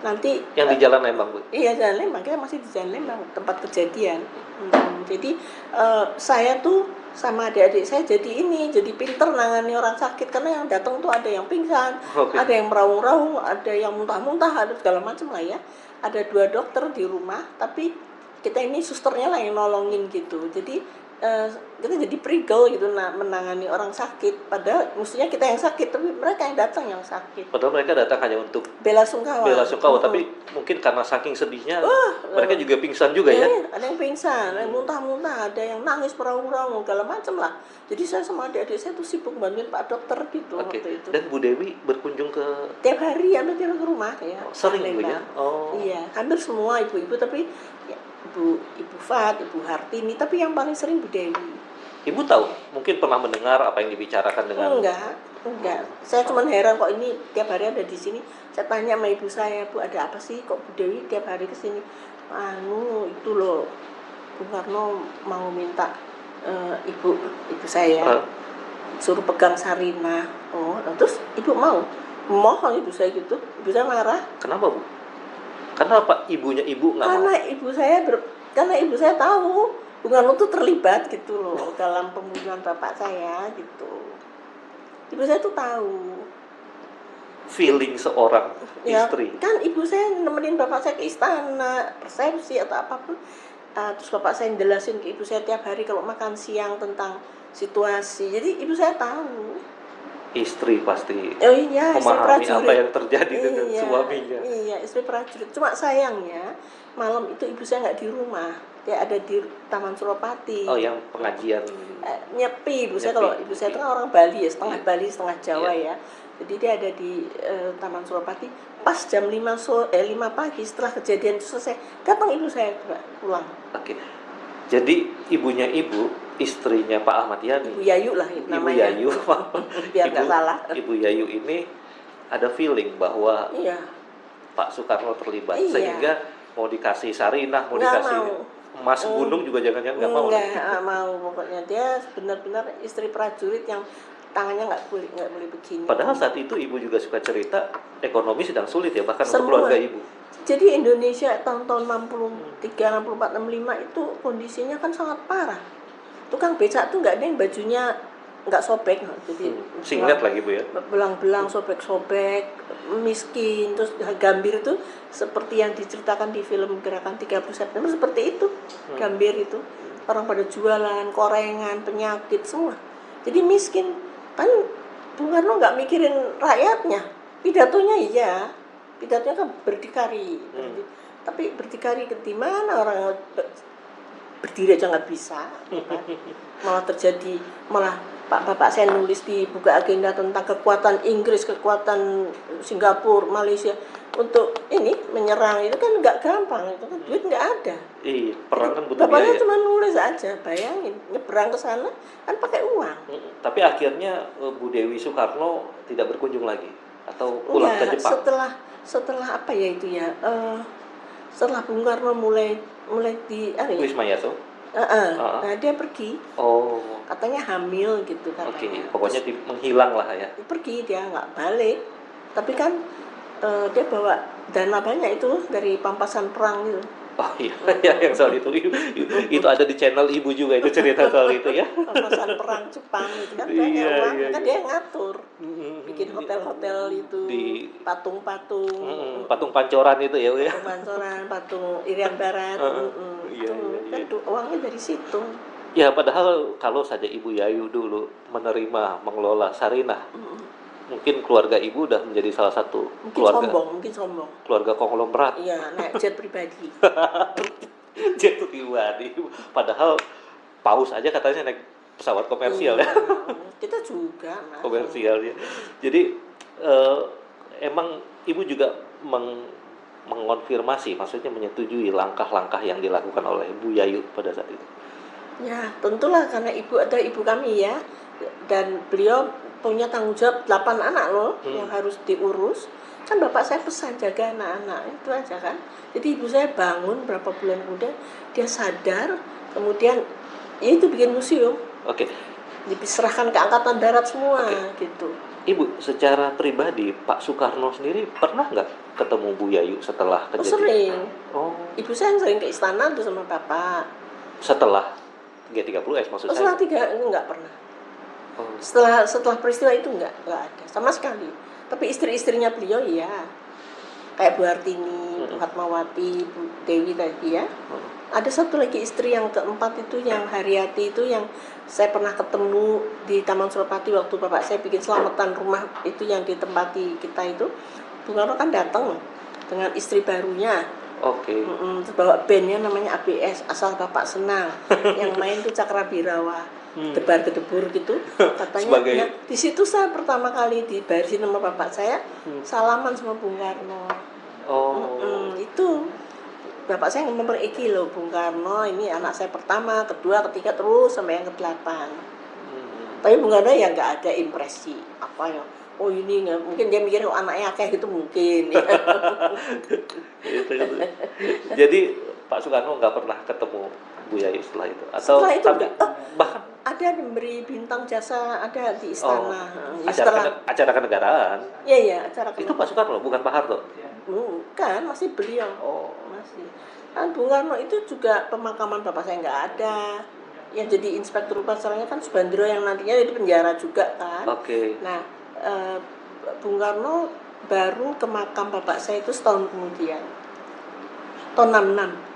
Nanti Yang di Jalan Lembang, Bu? iya, Jalan Lembang, kita masih di Jalan Lembang, tempat kejadian. Jadi saya tuh sama adik-adik saya jadi pinter nangani orang sakit, karena yang datang tuh ada yang pingsan, Oke. ada yang meraung-raung, ada yang muntah-muntah, ada segala macam lah ya. Ada 2 dokter di rumah, tapi kita ini susternya lah yang nolongin gitu. Jadi kita jadi prigel gitu menangani orang sakit. Padahal mestinya kita yang sakit, tapi mereka yang datang yang sakit. Padahal mereka datang hanya untuk Bela sungkawa. bela sungkawa, tapi mungkin karena saking sedihnya mereka juga pingsan juga ya. Ada yang pingsan, ada yang muntah-muntah, ada yang nangis meraung-raung, segala macam lah. Jadi saya sama adik-adik saya tuh sibuk bantuin Pak Dokter gitu Oke. waktu itu. Dan Bu Dewi berkunjung ke Tiap hari hampir tiap ke rumah ya. sering Bu ya? Lembang. Oh. Iya, hampir semua ibu-ibu, tapi ya, Ibu Fat, Ibu Hartini, tapi yang paling sering Bu Dewi. Ibu tahu, mungkin pernah mendengar apa yang dibicarakan dengan Enggak. Saya cuma heran kok ini tiap hari ada di sini. Saya tanya sama ibu saya, Bu, ada apa sih kok Bu Dewi tiap hari ke sini? Itu loh, Bung Karno mau minta ibu saya suruh pegang Sarina. Oh, terus ibu mau? Mohon ibu saya gitu. Ibu saya marah. Kenapa, Bu? Karena apa? Ibunya ibu nggak mau? Karena ibu saya tahu Bung Karno tuh terlibat gitu loh dalam pembunuhan bapak saya gitu. Ibu saya tuh tahu. Feeling seorang Ya, istri. kan ibu saya nemenin bapak saya ke istana, persepsi atau apapun. Terus bapak saya jelasin ke ibu saya tiap hari kalau makan siang tentang situasi. Jadi ibu saya tahu. Istri pasti Oh iya, istri memahami prajurit. apa yang terjadi dengan Iya, suaminya. Iya, istri prajurit. Cuma sayangnya malam itu ibu saya nggak di rumah. Dia ada di Taman Suropati. Oh, yang pengajian. Nyepi ibu saya. Nyepi. Kalau ibu saya itu kan orang Bali ya, setengah Iya. Bali setengah Jawa ya. Jadi dia ada di Taman Suropati pas jam 5 pagi setelah kejadian itu selesai. Datang ibu saya pulang. Oke. Jadi ibunya ibu, istrinya Pak Ahmad Yani. Ibu Yayu lah Ibu namanya. Yayu. Biar nggak salah. Ibu Yayu ini ada feeling bahwa Iya. Pak Soekarno terlibat, Iya. sehingga mau dikasih Sarinah, mau Nggak dikasih mau. emas gunung juga jangan-jangan nggak mau. Nggak mau, pokoknya dia benar-benar istri prajurit yang tangannya nggak boleh begini. Padahal saat itu ibu juga suka cerita ekonomi sedang sulit ya, bahkan untuk Semua. keluarga ibu. Jadi Indonesia tahun-tahun 63, 64, 65 itu kondisinya kan sangat parah. Tukang becak tuh nggak ada yang bajunya nggak sobek, jadi Singlet lagi Bu ya. belang-belang, sobek-sobek, miskin. Terus Gambir itu seperti yang diceritakan di film Gerakan 30 September, seperti itu. Gambir itu orang pada jualan, korengan, penyakit semua. Jadi miskin. Kan Bung Karno nggak mikirin rakyatnya. Pidatonya iya, pidatonya kan berdikari. Tapi berdikari ke di mana orang berdiri aja nggak bisa, kan? malah bapak saya nulis di buku agenda tentang kekuatan Inggris, kekuatan Singapura, Malaysia untuk ini menyerang, itu kan nggak gampang, itu kan duit nggak ada. Iya, perang kan butuh Bapaknya biaya. cuma nulis aja, bayangin nyebrang ke sana kan pakai uang. Tapi akhirnya Bu Dewi Soekarno tidak berkunjung lagi atau pulang ke Jepang. Setelah apa ya itu ya? Setelah Bung Karno mulai di Wisma Yato. Nah dia pergi. Oh. Katanya hamil gitu katanya. Oke, pokoknya menghilang lah ya. Pergi, dia nggak balik. Tapi kan dia bawa dana banyak itu dari pampasan perang itu. Oh iya, ya, yang soal itu. Itu ada di channel Ibu juga itu cerita soal itu ya. Papasan perang Jepang itu kan banyak Iya, uang, iya, kan iya. dia yang ngatur, bikin Mm, hotel-hotel itu, di patung-patung, patung pancoran itu ya, Bu ya. patung Pancoran, patung Irian Barat, Heeh. Iya, itu iya, kan iya. uangnya dari situ. Ya, padahal kalau saja Ibu Yayu dulu menerima mengelola Sarinah, Mm. mungkin keluarga Ibu udah menjadi salah satu Mungkin sombong, keluarga konglomerat. iya naik jet pribadi. Jet pribadi. Padahal Paus aja katanya naik pesawat komersial Iya, ya. kita juga mas. Komersial ya. Jadi eh, emang Ibu juga mengonfirmasi, maksudnya menyetujui langkah-langkah yang dilakukan oleh Bu Yayu pada saat itu. Ya, tentulah karena ibu ada ibu kami ya, dan beliau punya tanggung jawab 8 anak loh yang harus diurus. Kan bapak saya pesan jaga anak-anak, itu aja kan. Jadi ibu saya bangun berapa bulan kemudian, dia sadar, kemudian ya itu bikin museum, Oke, diserahkan ke Angkatan Darat semua Oke. gitu. Ibu, secara pribadi Pak Soekarno sendiri pernah nggak ketemu Bu Yayu setelah Oh kejadian? sering, Oh, ibu saya yang sering ke istana tuh sama bapak. setelah G30S maksud Oh, setelah saya. enggak pernah. Oh, Setelah peristiwa itu enggak ada sama sekali. Tapi istri-istrinya beliau iya. Kayak Bu Hartini, Bu Fatmawati, Bu Dewi tadi ya. Ada satu lagi istri yang keempat itu yang Haryati itu yang saya pernah ketemu di Taman Suropati waktu bapak saya bikin selamatan rumah itu yang ditempati kita itu. Bung Karno kan datang dengan istri barunya. Oke. Terus bawa bandnya namanya ABS, asal bapak senang. Yang main tuh Cakrawirawa, debar-gedebur gitu. Katanya, Sebagai- nah, di situ saya pertama kali dibarisi nama bapak saya, salaman sama Bung Karno. Oh, Itu bapak saya ngomong iki loh, Bung Karno ini anak saya pertama, kedua, ketiga terus sampai yang ke-8. Tapi Bung Karno ya nggak ada impresi apa ya. Oh ini nggak, mungkin dia mikir oh, anaknya kayak gitu mungkin. Ya. gitu. Jadi Pak Soekarno nggak pernah ketemu Bu Yayu setelah itu, atau Setelah itu sampai enggak. bahkan Ada memberi bintang jasa ada di istana. Ya, acara kenegaraan iya acara itu Pak Soekarno bukan Pak Harto. bukan, masih beliau. Oh, Masih. Kan Bung Karno itu juga pemakaman bapak saya nggak ada. Yang jadi inspektur upasaranya kan Subandrio yang nantinya di penjara juga kan. oke. Nah, Bung Karno baru ke makam bapak saya itu setahun kemudian. Tahun 66.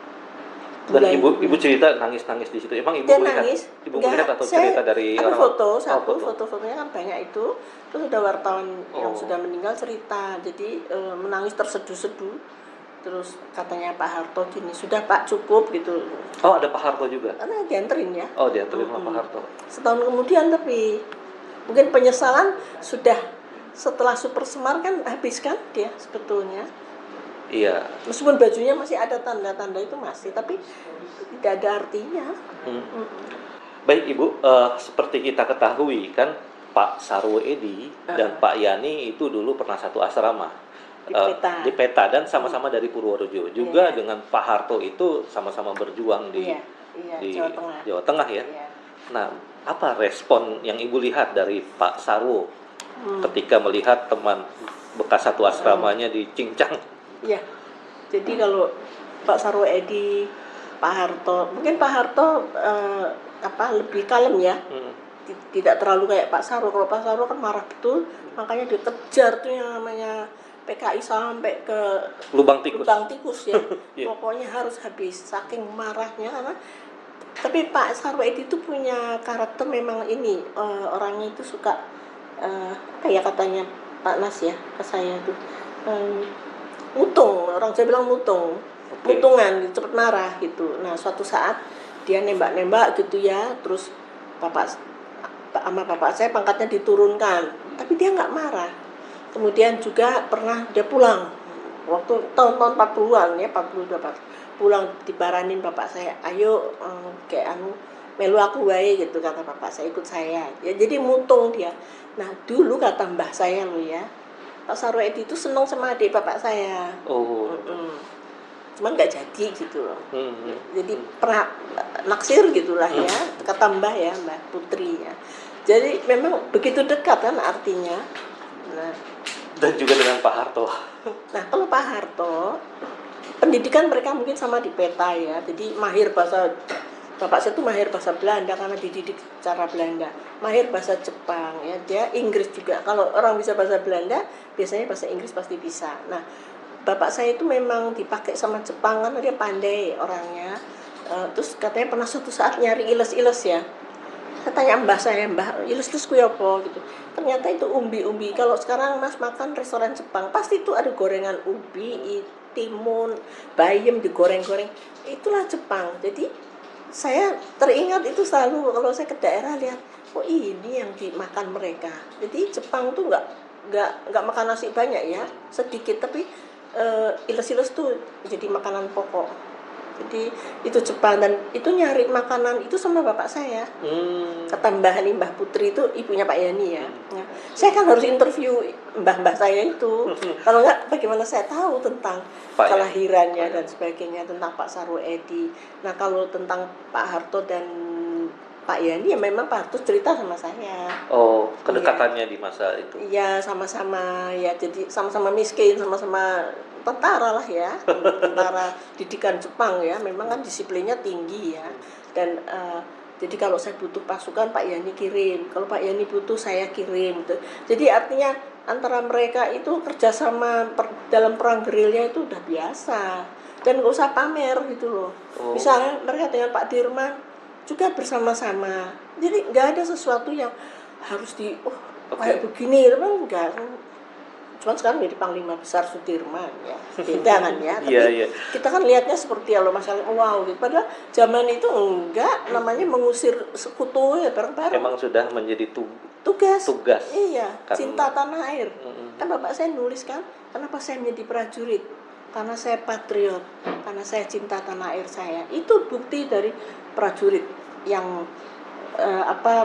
Dan Bulan- ibu cerita nangis di situ. Emang ibu Dia melihat? nangis. Ibu Enggak, melihat atau saya- cerita dari ada orang? foto Oh, satu, foto. foto-fotonya kan banyak itu. Terus ada wartawan yang Oh. sudah meninggal cerita. Jadi menangis terseduh-seduh. Terus katanya Pak Harto gini, sudah Pak cukup gitu. Oh, ada Pak Harto juga. Karena dianterin ya. Oh, dianterin sama Pak Harto. Setahun kemudian tapi mungkin penyesalan sudah setelah Super Semar kan habis kan dia sebetulnya. Iya. Meskipun bajunya masih ada tanda-tanda itu masih, tapi tidak ada artinya. Baik Ibu, seperti kita ketahui kan Pak Sarwo Edi dan Pak Yani itu dulu pernah satu asrama Di Peta. di Peta dan sama-sama dari Purworejo. Juga Iya. dengan Pak Harto itu sama-sama berjuang di di Jawa Tengah. Jawa Tengah ya. Iya. Nah, apa respon yang Ibu lihat dari Pak Sarwo ketika melihat teman bekas satu asramanya dicincang? Iya. Jadi kalau Pak Sarwo Edi, Pak Harto, mungkin Pak Harto lebih kalem ya. Tidak terlalu kayak Pak Sarwo. Kalau Pak Sarwo kan marah betul, makanya dikejar tuh yang namanya PKI sampai ke Lubang tikus. lubang tikus ya. Iya. Pokoknya harus habis saking marahnya karena tapi Pak Sarwo Edi itu punya karakter memang ini orangnya itu suka apa ya katanya Pak Nas ya ke saya tuh mutung, orang saya bilang mutung. Oke. Mutungan, cepet marah gitu. Nah, suatu saat dia nembak-nembak gitu ya, terus sama bapak saya pangkatnya diturunkan, tapi dia nggak marah. Kemudian juga pernah dia pulang waktu tahun-tahun 40-an ya, 42 pulang dibaranin bapak saya, ayo kayak melu aku wae gitu kata bapak saya, ikut saya. Ya jadi mutung dia. Nah, dulu kata mbah saya loh ya, Pak Sarwo Edi itu senang sama adik bapak saya. Oh. Cuman nggak jadi gitu loh. Jadi Hmm. pernah naksir gitulah ya, kata mbah ya, mbah putrinya. Jadi memang begitu dekat kan artinya. Nah, Dan juga dengan Pak Harto. kalau Pak Harto pendidikan mereka mungkin sama di peta ya. Jadi mahir bahasa, bapak saya tuh mahir bahasa Belanda karena dididik cara Belanda. Mahir bahasa Jepang ya, dia Inggris juga. Kalau orang bisa bahasa Belanda, biasanya bahasa Inggris pasti bisa. Nah, bapak saya itu memang dipakai sama Jepang karena dia pandai orangnya. Terus katanya pernah suatu saat nyari iles-iles ya. Saya tanya mbah saya, mbah iles-iles kuwi apa gitu. Ternyata itu umbi-umbi. Kalau sekarang Mas makan restoran Jepang, pasti itu ada gorengan ubi, timun, bayam digoreng-goreng. Itulah Jepang. Jadi saya teringat itu selalu kalau saya ke daerah lihat, oh ini yang dimakan mereka. Jadi Jepang tuh nggak makan nasi banyak ya, sedikit, tapi iles-iles tuh jadi makanan pokok. Jadi itu Jepang, dan itu nyari makanan itu sama bapak saya. Kata Mbah Putri itu ibunya Pak Yani ya. Saya kan harus interview mbah-mbah saya itu. Kalau enggak bagaimana saya tahu tentang kelahirannya dan sebagainya, tentang Pak Sarwo Edi. Nah, kalau tentang Pak Harto dan Pak Yani ya memang Pak Harto cerita sama saya. Oh, kedekatannya di masa itu. Iya, sama-sama ya, jadi sama-sama miskin, sama-sama tentara lah ya, tentara didikan Jepang ya, memang kan disiplinnya tinggi ya. Dan jadi kalau saya butuh pasukan Pak Yani kirim, kalau Pak Yani butuh saya kirim gitu. Jadi artinya antara mereka itu kerjasama dalam perang gerilya itu udah biasa, dan nggak usah pamer gitu loh. Misalnya mereka dengan Pak Dirman juga bersama-sama, jadi nggak ada sesuatu yang harus kayak begini, memang enggak. Cuma sekarang jadi Panglima Besar Sudirman ya, beda kan ya. Tapi kita kan lihatnya seperti ya loh, masalah wow gitu. Padahal zaman itu enggak, namanya mengusir sekutu ya bareng-bareng. Emang sudah menjadi tugas. Iya, karena cinta tanah air. Kan bapak saya nulis kan, kenapa saya menjadi prajurit? Karena saya patriot, karena saya cinta tanah air saya. Itu bukti dari prajurit yang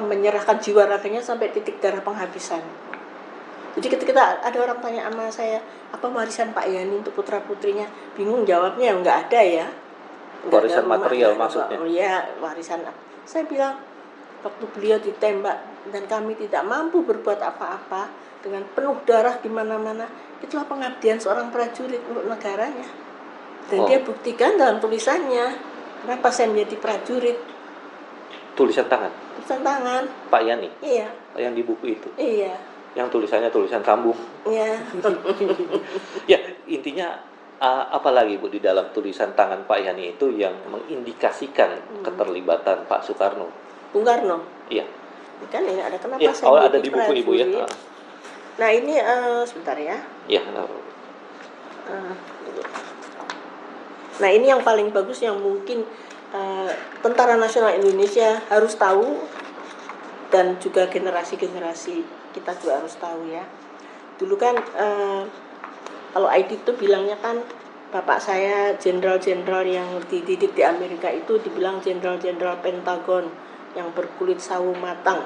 menyerahkan jiwa raganya sampai titik darah penghabisan. Jadi ketika ada orang tanya sama saya, apa warisan Pak Yani untuk putra-putrinya? Bingung jawabnya, nggak ada ya. Warisan material maksudnya? Oh ya, warisan. Saya bilang, waktu beliau ditembak dan kami tidak mampu berbuat apa-apa, dengan penuh darah di mana-mana, itulah pengabdian seorang prajurit untuk negaranya. Dan dia buktikan dalam tulisannya, kenapa saya menjadi prajurit. Tulisan tangan? Tulisan tangan. Pak Yani? Iya. Yang di buku itu? Iya. Yang tulisannya tulisan sambung. Iya. Ya, intinya apa lagi Bu di dalam tulisan tangan Pak Yani itu yang mengindikasikan keterlibatan Pak Soekarno? Bung Karno? Iya. Kan ini ada kenapa ya, saya ada di buku Ibu ya. Nah, ini sebentar ya. Iya. Nah, ini yang paling bagus yang mungkin Tentara Nasional Indonesia harus tahu, dan juga generasi-generasi kita juga harus tahu ya. Dulu kan kalau Aidit tuh bilangnya kan, bapak saya jenderal-jenderal yang dididik di Amerika itu dibilang jenderal-jenderal Pentagon yang berkulit sawo matang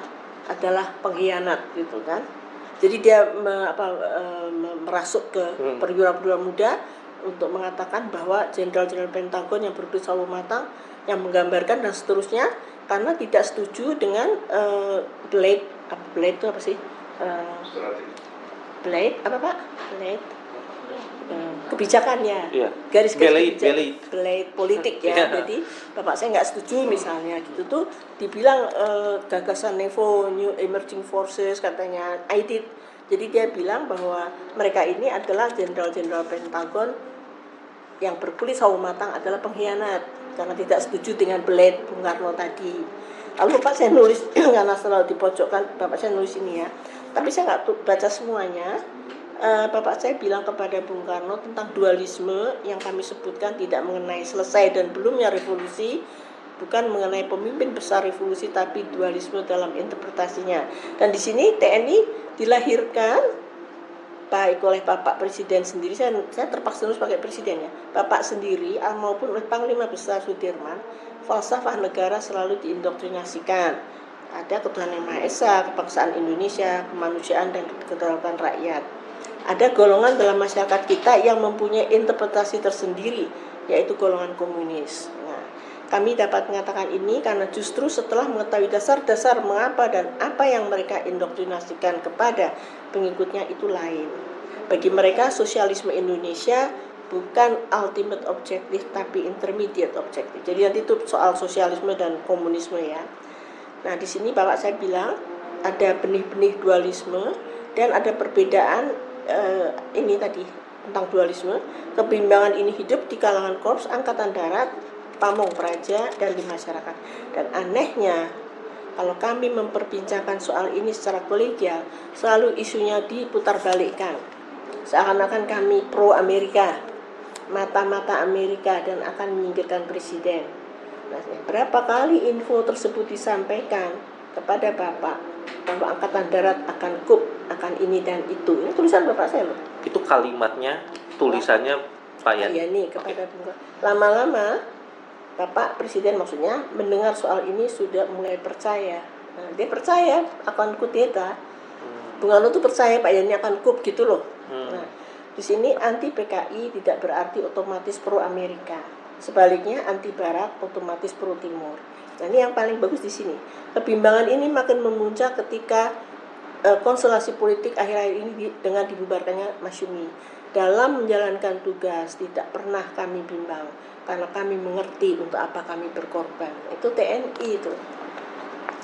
adalah pengkhianat gitu kan. Jadi dia merasuk ke perwira-perwira muda untuk mengatakan bahwa jenderal-jenderal Pentagon yang berkulit sawo matang, yang menggambarkan dan seterusnya, karena tidak setuju dengan blade itu apa sih? Blade apa Pak? Blade kebijakannya, garis-garis blade politik ya. Jadi bapak saya nggak setuju misalnya gitu tuh, dibilang gagasan NEVO, New Emerging Forces katanya Aidit. Jadi dia bilang bahwa mereka ini adalah jenderal-jenderal Pentagon yang berkulit sawo matang adalah pengkhianat karena tidak setuju dengan blade Bung Karno tadi. Lalu bapak saya nulis karena selalu dipojokkan, bapak saya nulis ini ya. Tapi saya nggak baca semuanya. Bapak saya bilang kepada Bung Karno tentang dualisme yang kami sebutkan tidak mengenai selesai dan belumnya revolusi, bukan mengenai pemimpin besar revolusi, tapi dualisme dalam interpretasinya. Dan di sini TNI dilahirkan baik oleh Bapak Presiden sendiri, saya terpaksa nulis pakai Presiden ya, Bapak sendiri maupun oleh Panglima Besar Sudirman. Falsafah negara selalu diindoktrinasikan. Ada ketuhanan yang Maha Esa, kebangsaan Indonesia, kemanusiaan dan kedaulatan rakyat. Ada golongan dalam masyarakat kita yang mempunyai interpretasi tersendiri, yaitu golongan komunis. Nah, kami dapat mengatakan ini karena justru setelah mengetahui dasar-dasar mengapa dan apa yang mereka indoktrinasikan kepada pengikutnya itu lain. Bagi mereka, sosialisme Indonesia bukan ultimate objective tapi intermediate objective. Jadi nanti itu soal sosialisme dan komunisme ya. Nah, di sini Bapak saya bilang ada benih-benih dualisme dan ada perbedaan ini tadi tentang dualisme. Kebimbangan ini hidup di kalangan korps angkatan darat, pamong praja dan di masyarakat. Dan anehnya kalau kami memperbincangkan soal ini secara kolegial, selalu isunya diputarbalikkan. Seakan-akan kami pro Amerika, mata-mata Amerika dan akan menyingkirkan presiden. Nah, berapa kali info tersebut disampaikan kepada Bapak bahwa Angkatan Darat akan kup, akan ini dan itu. Ini tulisan Bapak saya loh. Itu kalimatnya, tulisannya Pak Yani. Yani kepada lama-lama Bapak Presiden maksudnya mendengar soal ini sudah mulai percaya. Nah, dia percaya akan kudeta. Bung Karno tuh percaya Pak Yani akan kup gitu loh. Nah, di sini anti PKI tidak berarti otomatis pro Amerika. Sebaliknya anti Barat otomatis pro Timur. Nah, ini yang paling bagus di sini. Kebimbangan ini makin memuncak ketika konstelasi politik akhir-akhir ini dengan dibubarkannya Masyumi. Dalam menjalankan tugas tidak pernah kami bimbang karena kami mengerti untuk apa kami berkorban. Itu TNI itu.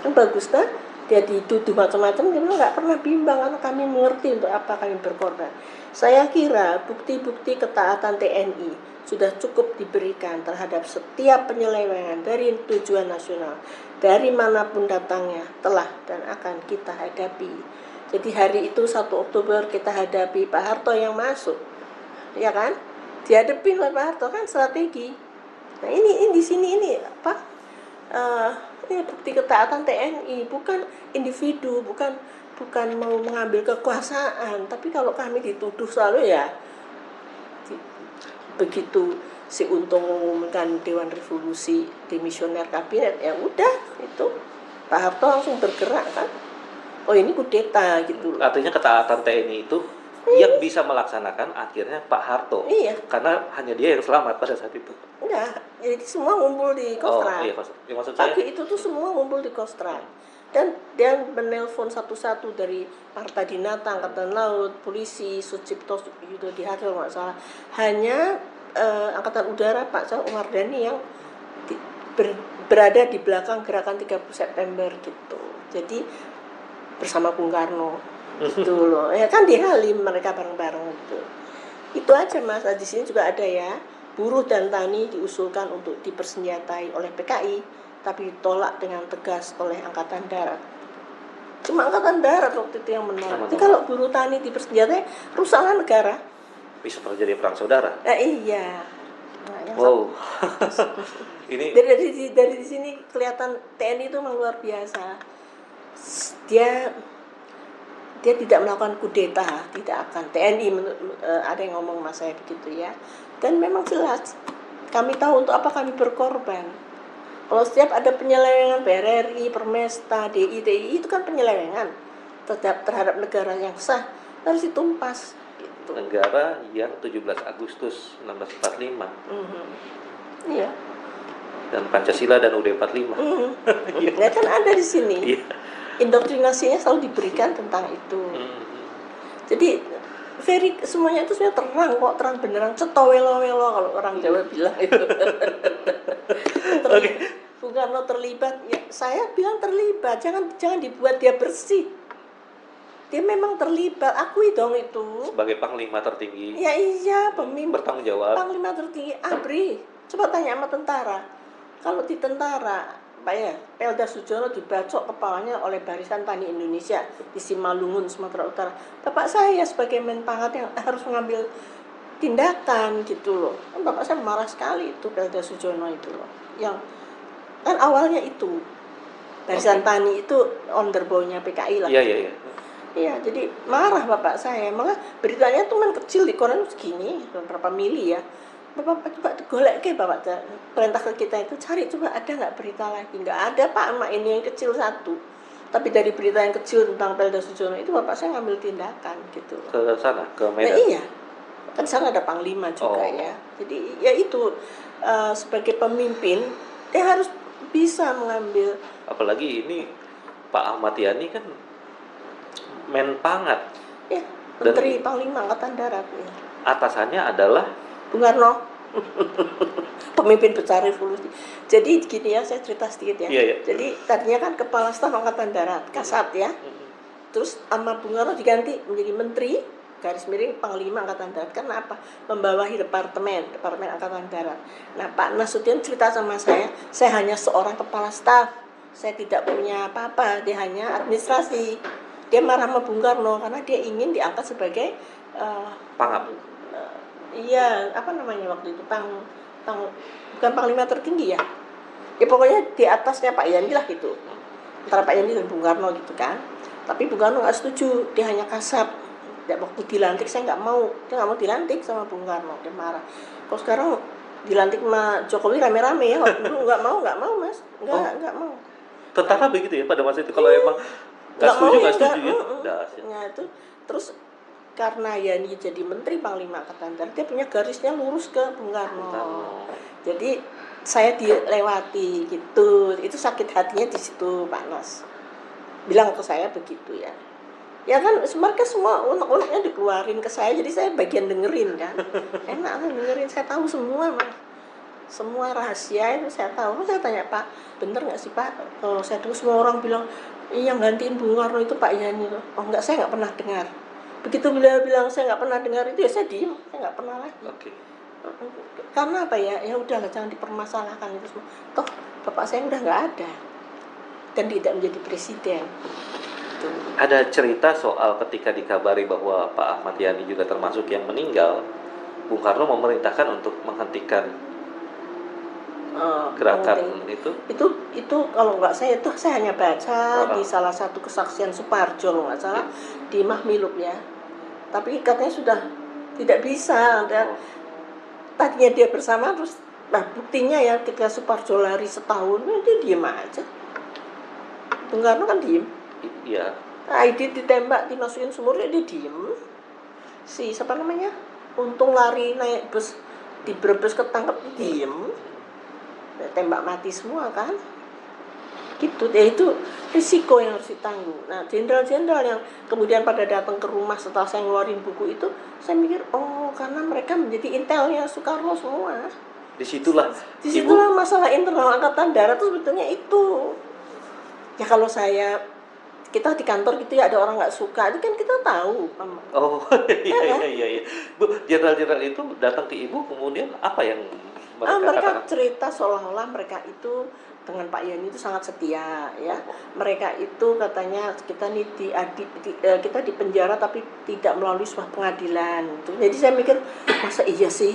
Kan bagus kan? Dia dituduh macam-macam, dia nggak pernah bimbang karena kami mengerti untuk apa kami berkorban. Saya kira bukti-bukti ketaatan TNI sudah cukup diberikan terhadap setiap penyelewengan dari tujuan nasional, dari manapun datangnya, telah dan akan kita hadapi. Jadi hari itu 1 Oktober kita hadapi Pak Harto yang masuk, ya kan? Dihadapin oleh Pak Harto kan strategi. Nah ini di sini ini apa? Ini bukti ketaatan TNI, bukan individu, bukan mau mengambil kekuasaan. Tapi kalau kami dituduh selalu ya begitu si Untung mengumumkan Dewan Revolusi demisioner kabinet, ya udah itu Pak Harto langsung bergerak kan. Oh ini kudeta gitu. Artinya ketaatan TNI itu yang bisa melaksanakan akhirnya Pak Harto. Iya. Karena hanya dia yang selamat pada saat itu. Enggak, jadi semua ngumpul di Kostrad. Oh iya, maksud saya. Pagi itu tuh semua ngumpul di Kostrad. Dan dia menelpon satu-satu dari Parta Dinata, Angkatan Laut, Polisi, Sucipto Yudo di Harjo nggak salah. Hanya Angkatan Udara Pak Cak Umardani yang berada di belakang gerakan 30 September gitu. Jadi bersama Bung Karno gitu loh. Ya kan di Halim mereka bareng-bareng gitu. Itu aja Mas. Nah, di sini juga ada ya. Buruh dan tani diusulkan untuk dipersenjatai oleh PKI, tapi ditolak dengan tegas oleh Angkatan Darat. Cuma Angkatan Darat waktu itu yang menolak. Jadi kalau buruh tani dipersenjatai, rusaklah negara. Bisa terjadi perang saudara. Nah, iya. Nah, yang wow. Ini dari di sini kelihatan TNI itu memang luar biasa. Dia tidak melakukan kudeta, tidak akan. TNI ada yang ngomong sama saya begitu ya. Dan memang jelas kami tahu untuk apa kami berkorban. Kalau setiap ada penyelewengan BRRI, Permesta, DI, TI itu kan penyelewengan terhadap negara yang sah, harus ditumpas gitu. Negara yang 17 Agustus 1645. Iya. Dan Pancasila dan UUD 45. Ya kan ada di sini. Iya. Indoktrinasinya selalu diberikan tentang itu. Jadi semuanya itu sebenarnya terang kok, terang beneran, cetowelo-welo kalau orang Jawa bilang itu. Bung Karno terlibat, ya saya bilang terlibat, jangan dibuat dia bersih. Dia memang terlibat, akui dong itu. Sebagai panglima tertinggi. Ya iya, pemimpin bertanggung jawab. Panglima tertinggi ABRI. Coba tanya sama tentara. Kalau di tentara, Pak ya, Pelda Sujono dibacok kepalanya oleh Barisan Tani Indonesia di Simalungun, Sumatera Utara. Bapak saya sebagai Menpangkat yang harus mengambil tindakan gitu loh. Kan Bapak saya marah sekali itu Pelda Sujono itu loh. Yang kan awalnya itu Barisan Tani itu underbow-nya PKI lah. Iya. Iya, jadi marah Bapak saya. Malah beritanya tuh kecil di koran segini, berapa mili ya. Bapak coba golek ke Bapak perintah ke kita itu, cari coba ada nggak berita lagi. Nggak ada Pak, emak ini yang kecil satu. Tapi dari berita yang kecil tentang Pelda Sujono itu Bapak saya ngambil tindakan gitu. Ke sana, ke Medan. Nah, iya, kan sana ada Panglima juga ya. Jadi ya itu sebagai pemimpin dia harus bisa mengambil. Apalagi ini Pak Ahmad Yani kan Menpangkat. Ya, Menteri Panglima Angkatan Darat. Ya. Atasannya adalah Bung Karno. Pemimpin besar revolusi. Jadi gini ya, saya cerita sedikit ya. Iya, iya. Jadi tadinya kan Kepala Staf Angkatan Darat, Kasat ya. Terus sama Bung Karno diganti menjadi Menteri garis miring Panglima Angkatan Darat. Karena apa? Membawahi Departemen Angkatan Darat. Nah, Pak Nasution cerita sama saya hanya seorang kepala staf. Saya tidak punya apa-apa, dia hanya administrasi. Dia marah sama Bung Karno karena dia ingin diangkat sebagai Pangap. iya, apa namanya waktu itu bukan panglima tertinggi ya. Ya pokoknya di atasnya Pak Yani lah gitu. Antara Pak Yani dan Bung Karno gitu kan. Tapi Bung Karno nggak setuju, dia hanya kasap. Ya, waktu dilantik saya nggak mau, dia nggak mau dilantik sama Bung Karno, dia marah. Kalau sekarang dilantik sama Jokowi rame-rame ya, waktu dulu nggak mau Mas, nggak mau. Tentara begitu ya pada masa itu kalau emang nggak setuju ya. Nah itu terus karena Yani jadi Menteri Panglima Angkatan Darat, dia punya garisnya lurus ke Bung Karno. Jadi saya dilewati gitu, itu sakit hatinya di situ Pak Nas. Bilang ke saya begitu ya. Ya kan mereka semua unek-uneknya dikeluarin ke saya, jadi saya bagian dengerin kan. Enak kan dengerin, saya tahu semua Mas. Semua rahasia itu saya tahu. Saya tanya Pak, bener nggak sih Pak? Saya dengar semua orang bilang, yang gantiin Bung Karno itu Pak Yani. Oh enggak, saya nggak pernah dengar. Begitu beliau bilang saya nggak pernah dengar itu ya saya diem, saya nggak pernah lagi. Oke. Karena apa ya? Ya udahlah, jangan dipermasalahkan itu semua. Toh bapak saya udah nggak ada dan tidak menjadi presiden. Tuh. Ada cerita soal ketika dikabari bahwa Pak Ahmad Yani juga termasuk yang meninggal, Bung Karno memerintahkan untuk menghentikan gerakan itu kalau nggak saya hanya baca di salah satu kesaksian Suparjo kalau nggak salah di Mahmilub ya, tapi katanya sudah tidak bisa dan tadinya dia bersama terus buktinya ya ketika Suparjo lari setahun dia diem aja. Bung Karno kan diem. Iya. ID ditembak dimasukin sumur dia diem. Siapa namanya Untung lari naik bus di Brebes ketangkep diem. Tembak mati semua kan gitu ya, itu risiko yang harus ditanggung. Nah jenderal-jenderal yang kemudian pada datang ke rumah setelah saya ngeluarin buku itu, saya mikir karena mereka menjadi intelnya Soekarno semua. Disitulah masalah internal Angkatan Darat itu sebetulnya itu ya. Kalau kita di kantor gitu ya ada orang nggak suka itu kan kita tahu. Iya. Bu, jenderal-jenderal itu datang ke Ibu kemudian apa yang mereka cerita seolah-olah mereka itu dengan Pak Yani itu sangat setia ya. Mereka itu katanya kita di penjara tapi tidak melalui sebuah pengadilan gitu. Jadi saya mikir masa iya sih.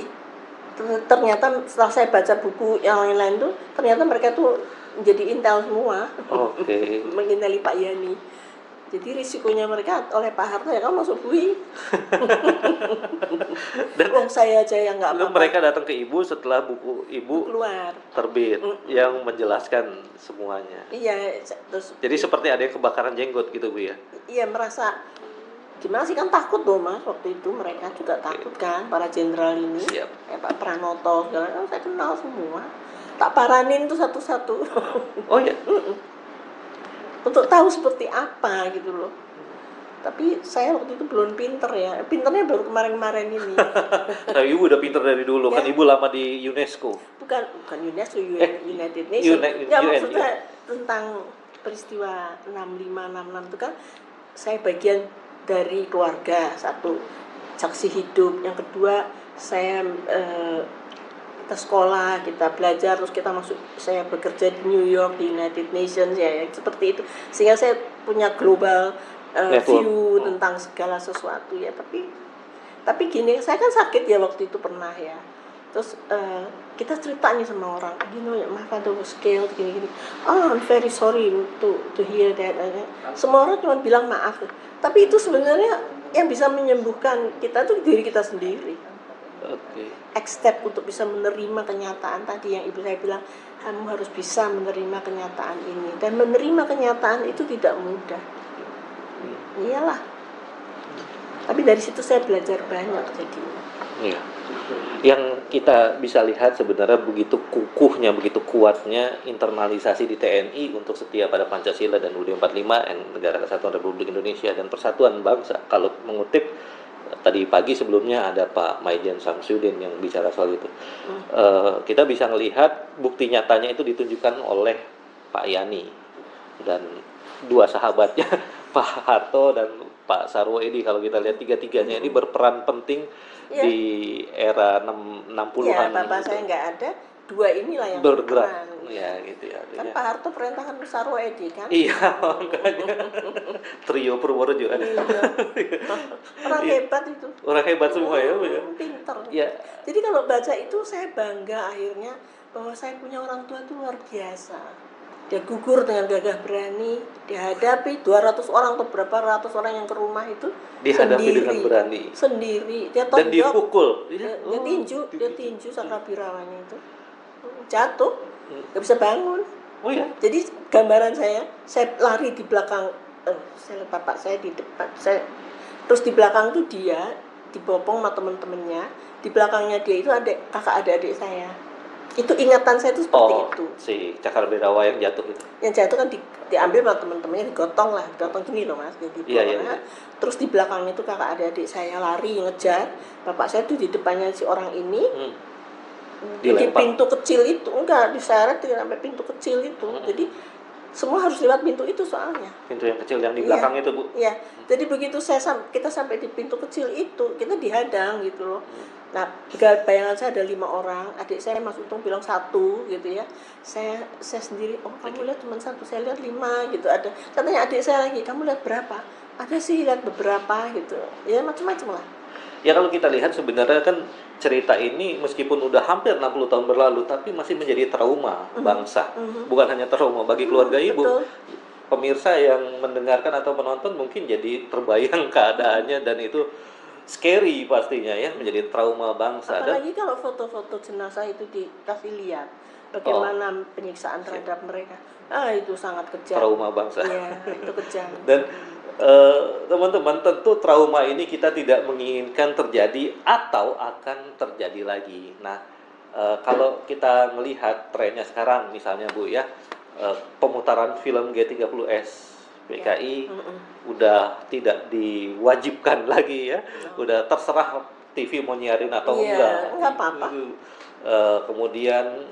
Ternyata setelah saya baca buku yang lain-lain tuh ternyata mereka tuh menjadi intel semua. Oke. Menginteli Pak Yani. Jadi risikonya mereka oleh Pak Harto ya kamu masuk bui. Dan saya aja yang nggak apa-apa. Mereka datang ke Ibu setelah buku Ibu keluar terbit yang menjelaskan semuanya. Iya. Jadi seperti ada yang kebakaran jenggot gitu Bu ya? Iya, merasa gimana sih kan takut loh Mas waktu itu, mereka juga takut kan para jenderal ini. Siap. Pak Pranoto segala saya kenal semua. Tak paranin tuh satu-satu. Oh ya. Untuk tahu seperti apa gitu loh. Tapi saya waktu itu belum pinter ya. Pinternya baru kemarin-kemarin ini. Nah, Ibu udah pinter dari dulu ya. Kan Ibu lama di UNESCO. Bukan UNESCO, United Nations. Enggak, maksudnya tentang peristiwa 6566 itu kan saya bagian dari keluarga, satu saksi hidup, yang kedua saya kita sekolah, kita belajar, terus kita saya bekerja di New York, di United Nations ya seperti itu, sehingga saya punya global view tentang segala sesuatu ya. Tapi gini, saya kan sakit ya waktu itu pernah ya, terus kita cerita nih sama orang, my father was killed gini-gini, I'm very sorry to hear that. Semua orang cuma bilang maaf, tapi itu sebenarnya yang bisa menyembuhkan kita tuh diri kita sendiri. Step untuk bisa menerima kenyataan tadi yang ibu saya bilang, kamu harus bisa menerima kenyataan ini, dan menerima kenyataan itu tidak mudah. Iyalah. Tapi dari situ saya belajar banyak jadi. Iya. Yang kita bisa lihat sebenarnya begitu kukuhnya, begitu kuatnya internalisasi di TNI untuk setia pada Pancasila dan UUD 45 Negara Kesatuan Republik Indonesia dan Persatuan Bangsa. Kalau mengutip tadi pagi sebelumnya ada Pak Maijen Samsudin yang bicara soal itu. Kita bisa melihat bukti nyatanya itu ditunjukkan oleh Pak Yani dan dua sahabatnya Pak Harto dan Pak Sarwoedi. Kalau kita lihat tiga-tiganya ini berperan penting Iya. di era Iya, 60-an bapak gitu. saya nggak ada, dua inilah yang Bergerak. berperan. Ya gitu ya. Kan artinya. Pak Harto perintahkan Sarwoedi kan? Iya, makanya trio Purworejo. Iya. Orang Iya. hebat itu. Orang hebat semua ya, Bu, ya. Pinter. Ya, Jadi kalau baca itu saya bangga akhirnya bahwa saya punya orang tua itu luar biasa. Dia gugur dengan gagah berani, dihadapi 200 orang atau berapa ratus orang yang ke rumah itu dihadapi sendiri. dengan berani. Sendiri. Dia Dan tonjok, dipukul. dia tinju sakrabirawanya itu. Jatuh, nggak bisa bangun. Oh ya. Jadi gambaran saya lari di belakang, saya lihat bapak saya di depan, terus di belakang tuh dia dibopong sama temen-temennya, di belakangnya dia itu kakak adik saya. Itu ingatan saya itu seperti itu. Si Cakrabirawa yang jatuh itu. Yang jatuh kan diambil sama temen-temennya, digotong gini loh mas, Iya. Terus di belakangnya itu kakak adik saya lari ngejar, bapak saya tuh di depannya si orang ini. Di pintu kecil itu diseret sampai pintu kecil itu. Jadi semua harus lewat pintu itu soalnya. Pintu yang kecil yang di belakang itu, Bu. Iya. Jadi begitu kita sampai di pintu kecil itu, kita dihadang gitu loh. Nah, bayangan saya ada 5 orang, adik saya Mas Untung bilang 1 gitu ya. Saya sendiri, kamu lihat cuma 1, saya lihat 5 gitu. Ada katanya adik saya lagi, kamu lihat berapa? Ada sih lihat beberapa gitu. Ya macam-macam lah. Ya kalau kita lihat sebenarnya kan cerita ini meskipun udah hampir 60 tahun berlalu tapi masih menjadi trauma bangsa. Bukan hanya trauma bagi keluarga Ibu. Betul. Pemirsa yang mendengarkan atau menonton mungkin jadi terbayang keadaannya dan itu scary pastinya ya, menjadi trauma bangsa. Apalagi kalau foto-foto jenazah itu dikasih lihat bagaimana penyiksaan terhadap mereka. Itu sangat kejam. Trauma bangsa. Iya, itu kejam. Dan teman-teman, tentu trauma ini kita tidak menginginkan terjadi atau akan terjadi lagi. Nah, kalau kita melihat trennya sekarang misalnya Bu ya, pemutaran film G30S PKI udah tidak diwajibkan lagi ya, udah terserah TV mau nyiarin atau enggak. Enggak apa-apa. Kemudian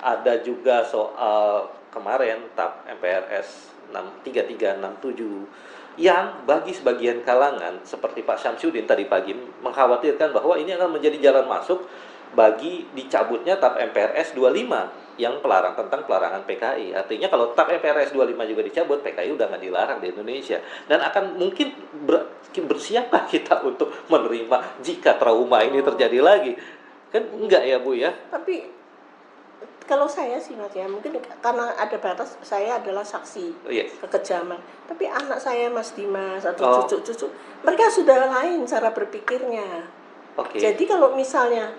ada juga soal kemarin TAP MPRS 3367 yang bagi sebagian kalangan seperti Pak Syamsuddin tadi pagi mengkhawatirkan bahwa ini akan menjadi jalan masuk bagi dicabutnya TAP MPRS 25 yang tentang pelarangan PKI. Artinya kalau TAP MPRS 25 juga dicabut, PKI udah nggak dilarang di Indonesia. Dan akan mungkin bersiapkah kita untuk menerima jika trauma ini terjadi lagi? Kan enggak ya Bu ya? Tapi kalau saya sih Mas ya, mungkin karena ada batas, saya adalah saksi kekejaman. Tapi anak saya Mas Dimas atau cucu-cucu, mereka sudah lain cara berpikirnya. Jadi kalau misalnya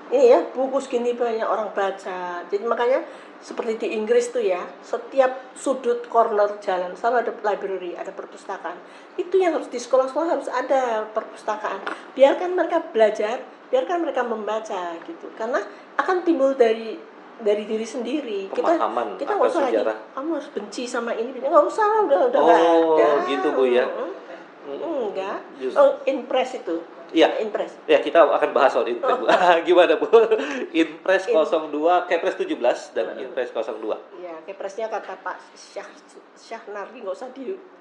ini ya buku segini banyak orang baca, jadi makanya seperti di Inggris tuh ya, setiap sudut corner jalan selalu ada library, ada perpustakaan. Itu yang harus di sekolah-sekolah harus ada perpustakaan. Biarkan mereka belajar, biarkan mereka membaca gitu, karena akan timbul dari diri sendiri. Kita nggak usah lagi kamu harus benci sama ini, nggak usah, udah nggak ada. Gitu Bu ya. Enggak. Inpres itu. Iya. Inpres. Ya, kita akan bahas soal Inpres Bu. Gimana Bu? Inpres 02, Kepres 17 dan Inpres 02. Ya, Kepresnya kata Pak Syahnar nggak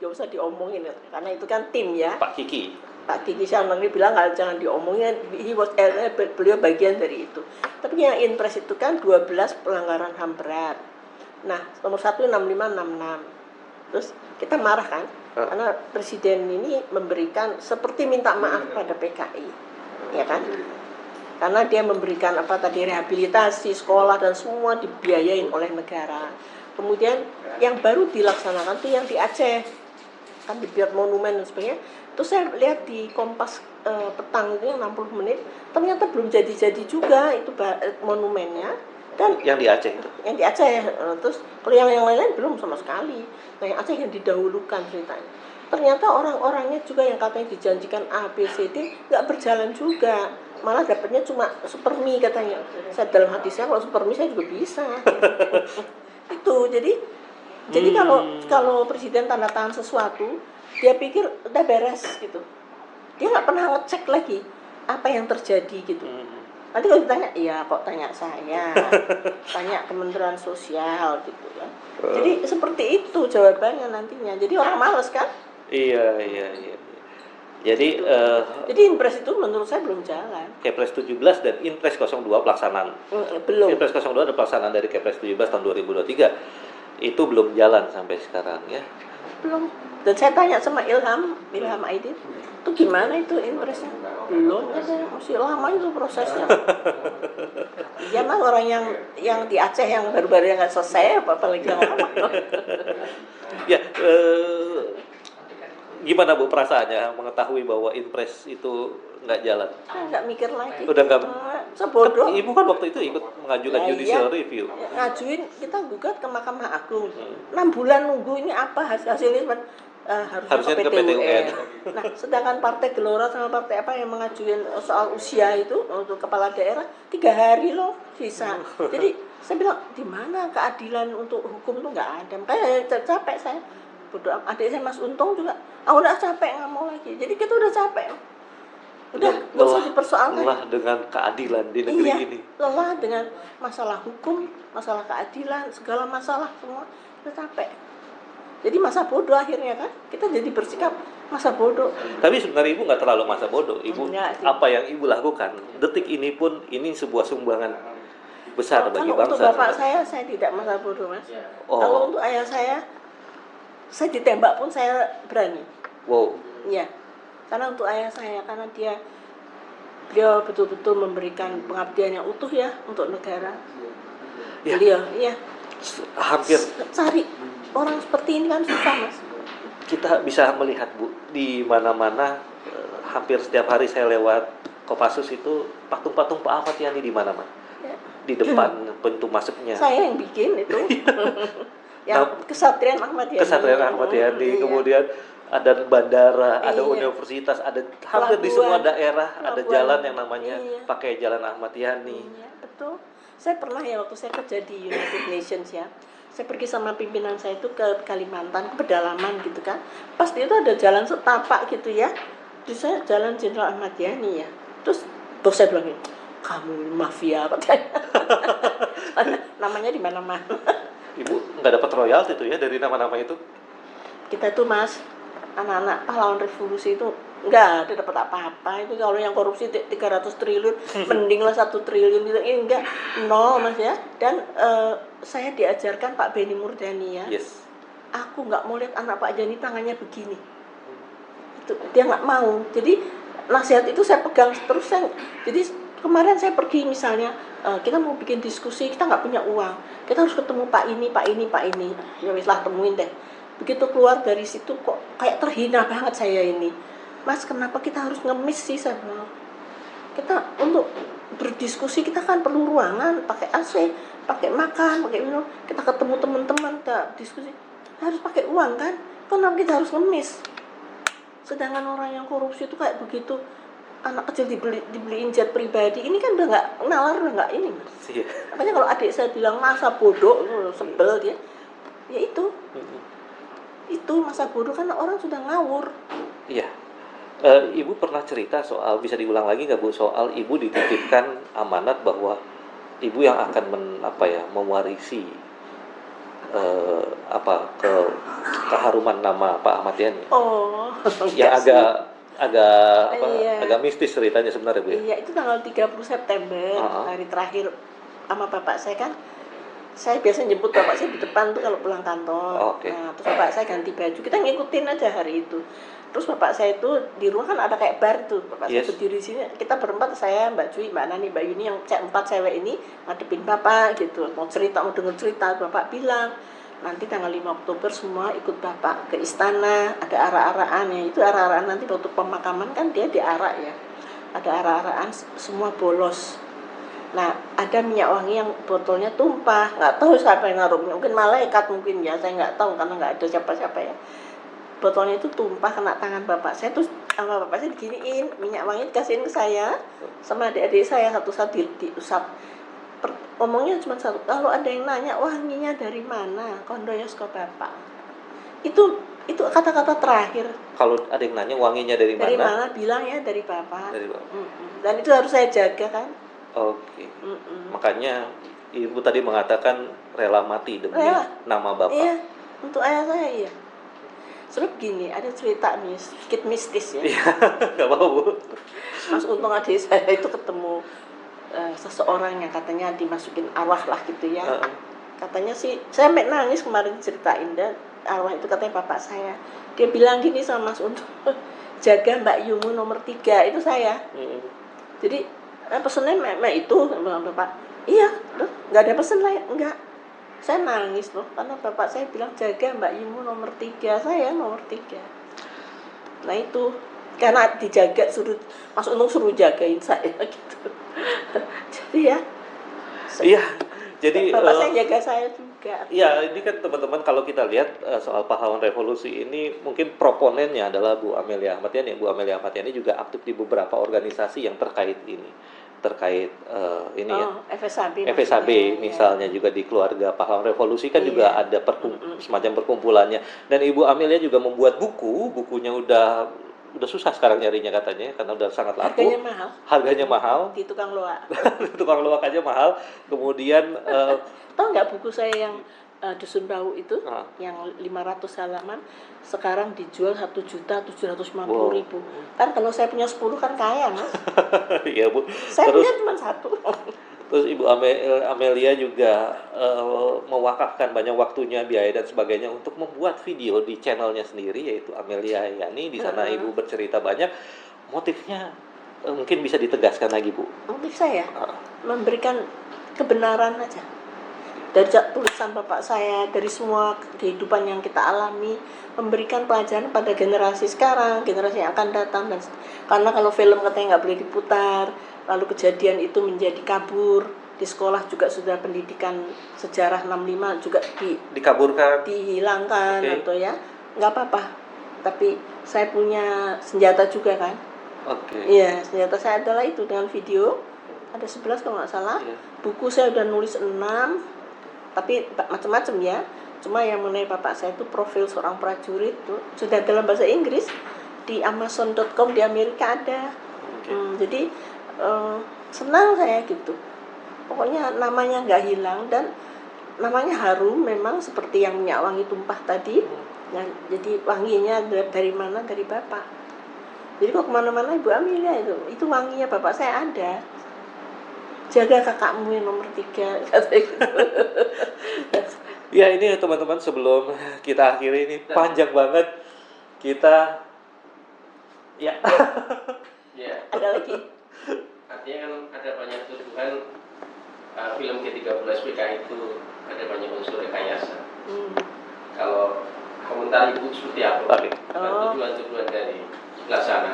usah diomongin karena itu kan tim ya. Pak Kiki Syahnar bilang jangan diomongin, beliau bagian dari itu. Tapi yang Inpres itu kan 12 pelanggaran HAM berat. Nah, nomor 1 6566. Terus kita marah kan? Karena presiden ini memberikan seperti minta maaf pada PKI. Ya kan? Karena dia memberikan rehabilitasi, sekolah dan semua dibiayain oleh negara. Kemudian yang baru dilaksanakan tuh yang di Aceh. Kan dibuat monumen dan sebagainya. Terus saya lihat di Kompas petang itu yang 60 menit, ternyata belum jadi-jadi juga itu monumennya. Dan yang di Aceh itu. Yang di Aceh. Terus kalau yang lain-lain belum sama sekali. Nah, yang Aceh yang didahulukan ceritanya. Ternyata orang-orangnya juga yang katanya dijanjikan A, B, C, D nggak berjalan juga. Malah dapatnya cuma supermi katanya. Saya dalam hati saya kalau supermi saya juga bisa. Itu jadi kalau presiden tanda tangan sesuatu, dia pikir udah beres gitu. Dia nggak pernah ngecek lagi apa yang terjadi gitu. Nanti kalau ditanya, iya kok tanya saya, tanya Kementerian Sosial gitu kan. Jadi seperti itu jawabannya nantinya. Jadi orang males kan? Iya. Jadi Jadi Inpres itu menurut saya belum jalan. Kepres 17 dan Inpres 02 pelaksanaan. Belum. Inpres 02 ada pelaksanaan dari Kepres 17 tahun 2023. Itu belum jalan sampai sekarang ya. Belum. Dan saya tanya sama Ilham Aidit, itu gimana itu Inpresnya? Belum, katanya masih lama itu prosesnya. Dia mah orang yang di Aceh yang baru-baru yang nggak selesai, apalagi yang lama. Ya, gimana Bu perasaannya mengetahui bahwa Inpres itu nggak jalan? Nggak mikir lagi. Udah nggak. Sebodoh. Ibu kan waktu itu ikut mengajukan judicial review. Ngajuin, kita gugat ke Mahkamah Agung. 6 bulan nunggu ini apa hasilnya? Harusnya ke PT UN. Nah, sedangkan Partai Gelora sama partai apa yang mengajuin soal usia itu untuk kepala daerah 3 hari loh bisa. Jadi saya bilang di mana keadilan untuk hukum tuh nggak ada. Makanya capek saya. Bodoh, adik saya Mas Untung juga, udah capek nggak mau lagi. Jadi kita udah capek. Udah nggak usah dipersoalkan. Lelah dengan keadilan di negeri ini. Lelah dengan masalah hukum, masalah keadilan, segala masalah semua udah capek. Jadi masa bodoh akhirnya kan, kita jadi bersikap masa bodoh. Tapi sebenarnya Ibu nggak terlalu masa bodoh. Ibu apa yang Ibu lakukan detik ini pun ini sebuah sumbangan besar bagi bangsa. Untuk bapak saya tidak masa bodoh Mas. Kalau untuk ayah saya ditembak pun saya berani. Wow. Iya. Karena untuk ayah saya, karena beliau betul-betul memberikan pengabdian yang utuh ya untuk negara. Ya. Beliau, iya. Hampir cari orang seperti ini kan susah Mas. Kita bisa melihat Bu di mana-mana, hampir setiap hari saya lewat Kopassus itu patung-patung Pak Ahmad Yani di mana-mana. Ya. Di depan pintu masuknya. Saya yang bikin itu. Yang Kesatrian Ahmad Yani. Kesatrian Ahmad Yani, kemudian ada bandara, ada universitas, ada hampir di semua daerah ada jalan yang namanya pakai Jalan Ahmad Yani. Iya, betul. Saya pernah ya waktu saya kerja di United Nations ya. Saya pergi sama pimpinan saya itu ke Kalimantan, ke pedalaman gitu kan. Pasti itu ada jalan setapak gitu ya. Terus saya jalan Jenderal Ahmad Yani ya. Terus bos saya bilang, kamu mafia katanya. Namanya di mana-mana. Ibu nggak dapat royalti tuh ya dari nama-nama itu? Kita tuh Mas, anak-anak pahlawan revolusi itu enggak ada dapat apa-apa. Itu kalau yang korupsi 300 triliun mendinglah 1 triliun gitu. Enggak, nol Mas ya. Dan saya diajarkan Pak Beni Murdani ya. Yes. Aku nggak mau lihat anak Pak Yani tangannya begini. Itu dia nggak mau. Jadi nasihat itu saya pegang terus. Jadi kemarin saya pergi misalnya, kita mau bikin diskusi, kita nggak punya uang, kita harus ketemu Pak ini. Ya wis lah temuin deh. Begitu keluar dari situ kok kayak terhina banget saya ini. Mas, kenapa kita harus ngemis sih saya bilang. Kita untuk berdiskusi kita kan perlu ruangan, pakai AC, pakai makan, pakai minum. Kita ketemu teman-teman, kita diskusi. Harus pakai uang kan? Kenapa kita harus ngemis? Sedangkan orang yang korupsi itu kayak begitu, anak kecil dibeliin jet pribadi, ini kan udah nggak nalar, udah nggak ini Mas. Iya. Makanya kalau adik saya bilang masa bodoh, sebel dia. Ya itu masa bodoh karena orang sudah ngawur. Iya. Ibu pernah cerita soal, bisa diulang lagi nggak Bu, soal Ibu dititipkan amanat bahwa Ibu yang akan mewarisi keharuman nama Pak Ahmad Yani. Oh. Yang agak mistis ceritanya sebenarnya Bu. Iya, itu tanggal 30 September, hari terakhir sama bapak saya kan. Saya biasa jemput bapak saya di depan tuh kalau pulang kantor. Okay. Nah, terus bapak saya ganti baju. Kita ngikutin aja hari itu. Terus bapak saya itu di rumah kan ada kayak bar tuh. Bapak saya berdiri di sini. Kita berempat, saya, Mbak Jui, Mbak Nani, Mbak Yuni, yang 4 cewek ini ngadepin bapak gitu. Mau denger cerita. Bapak bilang, nanti tanggal 5 Oktober semua ikut bapak ke istana. Ada arak-arakan ya. Itu arak-arakan nanti waktu pemakaman kan dia diarak ya. Ada arak-arakan semua bolos. Nah, ada minyak wangi yang botolnya tumpah, nggak tahu siapa yang naruh, mungkin malaikat mungkin ya, saya nggak tahu karena nggak ada siapa-siapa ya. Botolnya itu tumpah kena tangan bapak saya, terus sama bapak saya diginiin, minyak wangi dikasihin ke saya, sama adik-adik saya satu-satu diusap. Ngomongnya cuma satu, kalau ada yang nanya wanginya dari mana, kondoyos ke bapak. Itu Itu kata-kata terakhir. Kalau ada yang nanya wanginya dari Dari mana? mana? Bilang ya dari Bapak. Dari Bapak. Dan itu harus saya jaga kan. Oke. Makanya Ibu tadi mengatakan rela mati demi Rela. nama Bapak. Iya, untuk ayah saya iya. Sebab gini, ada cerita sedikit mistis ya. Iya, nggak apa-apa Bu. Mas Untung adik saya itu ketemu seseorang yang katanya dimasukin arwah lah gitu ya. Katanya sih, saya sampai nangis kemarin ceritain, dan arwah itu katanya bapak saya. Dia bilang gini sama Mas Untung, jaga Mbak Yumu nomor 3, itu saya. Jadi pesennya mek itu, bilang bapak, iya, loh, nggak ada pesen lain, enggak. Saya nangis loh, karena bapak saya bilang jaga Mbak Yumu nomor 3, saya nomor 3. Nah itu, karena dijaga, Mas Untung suruh jagain saya gitu. Jadi ya, Iya, jadi bapak saya jaga saya juga. Iya, ini kan teman-teman kalau kita lihat soal pahlawan revolusi ini mungkin proponennya adalah Bu Amelia Ahmad Yani. Bu Amelia Ahmad Yani juga aktif di beberapa organisasi yang terkait ini, terkait ini ya. FSAB FSAB misalnya ya. Juga di keluarga pahlawan revolusi kan juga ada semacam perkumpulannya. Dan Ibu Amelia juga membuat bukunya udah susah sekarang nyarinya katanya karena udah sangat laku. Harganya mahal. Di tukang loak. Tukang loak aja mahal. Kemudian tahu nggak buku saya yang Dusun Bau itu yang 500 halaman sekarang dijual 1.750.000. Kan kalau saya punya 10 kan kaya Mas. Iya Bu. Saya punya cuma 1. Terus Ibu Amelia juga mewakafkan banyak waktunya, biaya dan sebagainya untuk membuat video di channelnya sendiri yaitu Amelia Yani. Di sana Ibu bercerita banyak. Motifnya mungkin bisa ditegaskan lagi Bu. Motif saya memberikan kebenaran aja. Dari tulisan bapak saya, dari semua kehidupan yang kita alami, memberikan pelajaran pada generasi sekarang, generasi yang akan datang. Dan karena kalau film katanya nggak boleh diputar, lalu kejadian itu menjadi kabur. Di sekolah juga sudah pendidikan sejarah 65 juga dikaburkan, dihilangkan atau ya nggak apa-apa. Tapi saya punya senjata juga kan. Iya, senjata saya adalah itu dengan video. Ada 11 kalau nggak salah. Buku saya udah nulis 6. Tapi macam-macam ya. Cuma yang mengenai bapak saya itu profil seorang prajurit tuh sudah dalam bahasa Inggris di Amazon.com di Amerika ada. Jadi senang saya gitu. Pokoknya namanya nggak hilang dan namanya harum memang seperti yang minyak wangi tumpah tadi. Nah, jadi wanginya dari mana? Dari bapak. Jadi kok kemana-mana Ibu Amelia itu wanginya bapak saya ada. Jaga kakakmu yang nomor 3. Ya ini teman-teman sebelum kita akhiri ini panjang banget kita ya. Ada lagi. Artinya kan ada banyak tuduhan film G30 SPK itu ada banyak unsur rekayasa. Kalau komentar Ibu seperti apa? Tuduhan-tuduhan dari sebelah sana.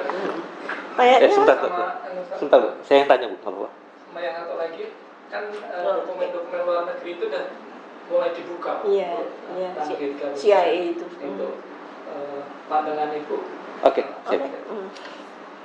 Sebentar, saya yang tanya Bu, kalau yang satu lagi kan dokumen-dokumen luar negeri itu udah mulai dibuka. Iya. CIA itu. Untuk pandangan Ibu. Oke.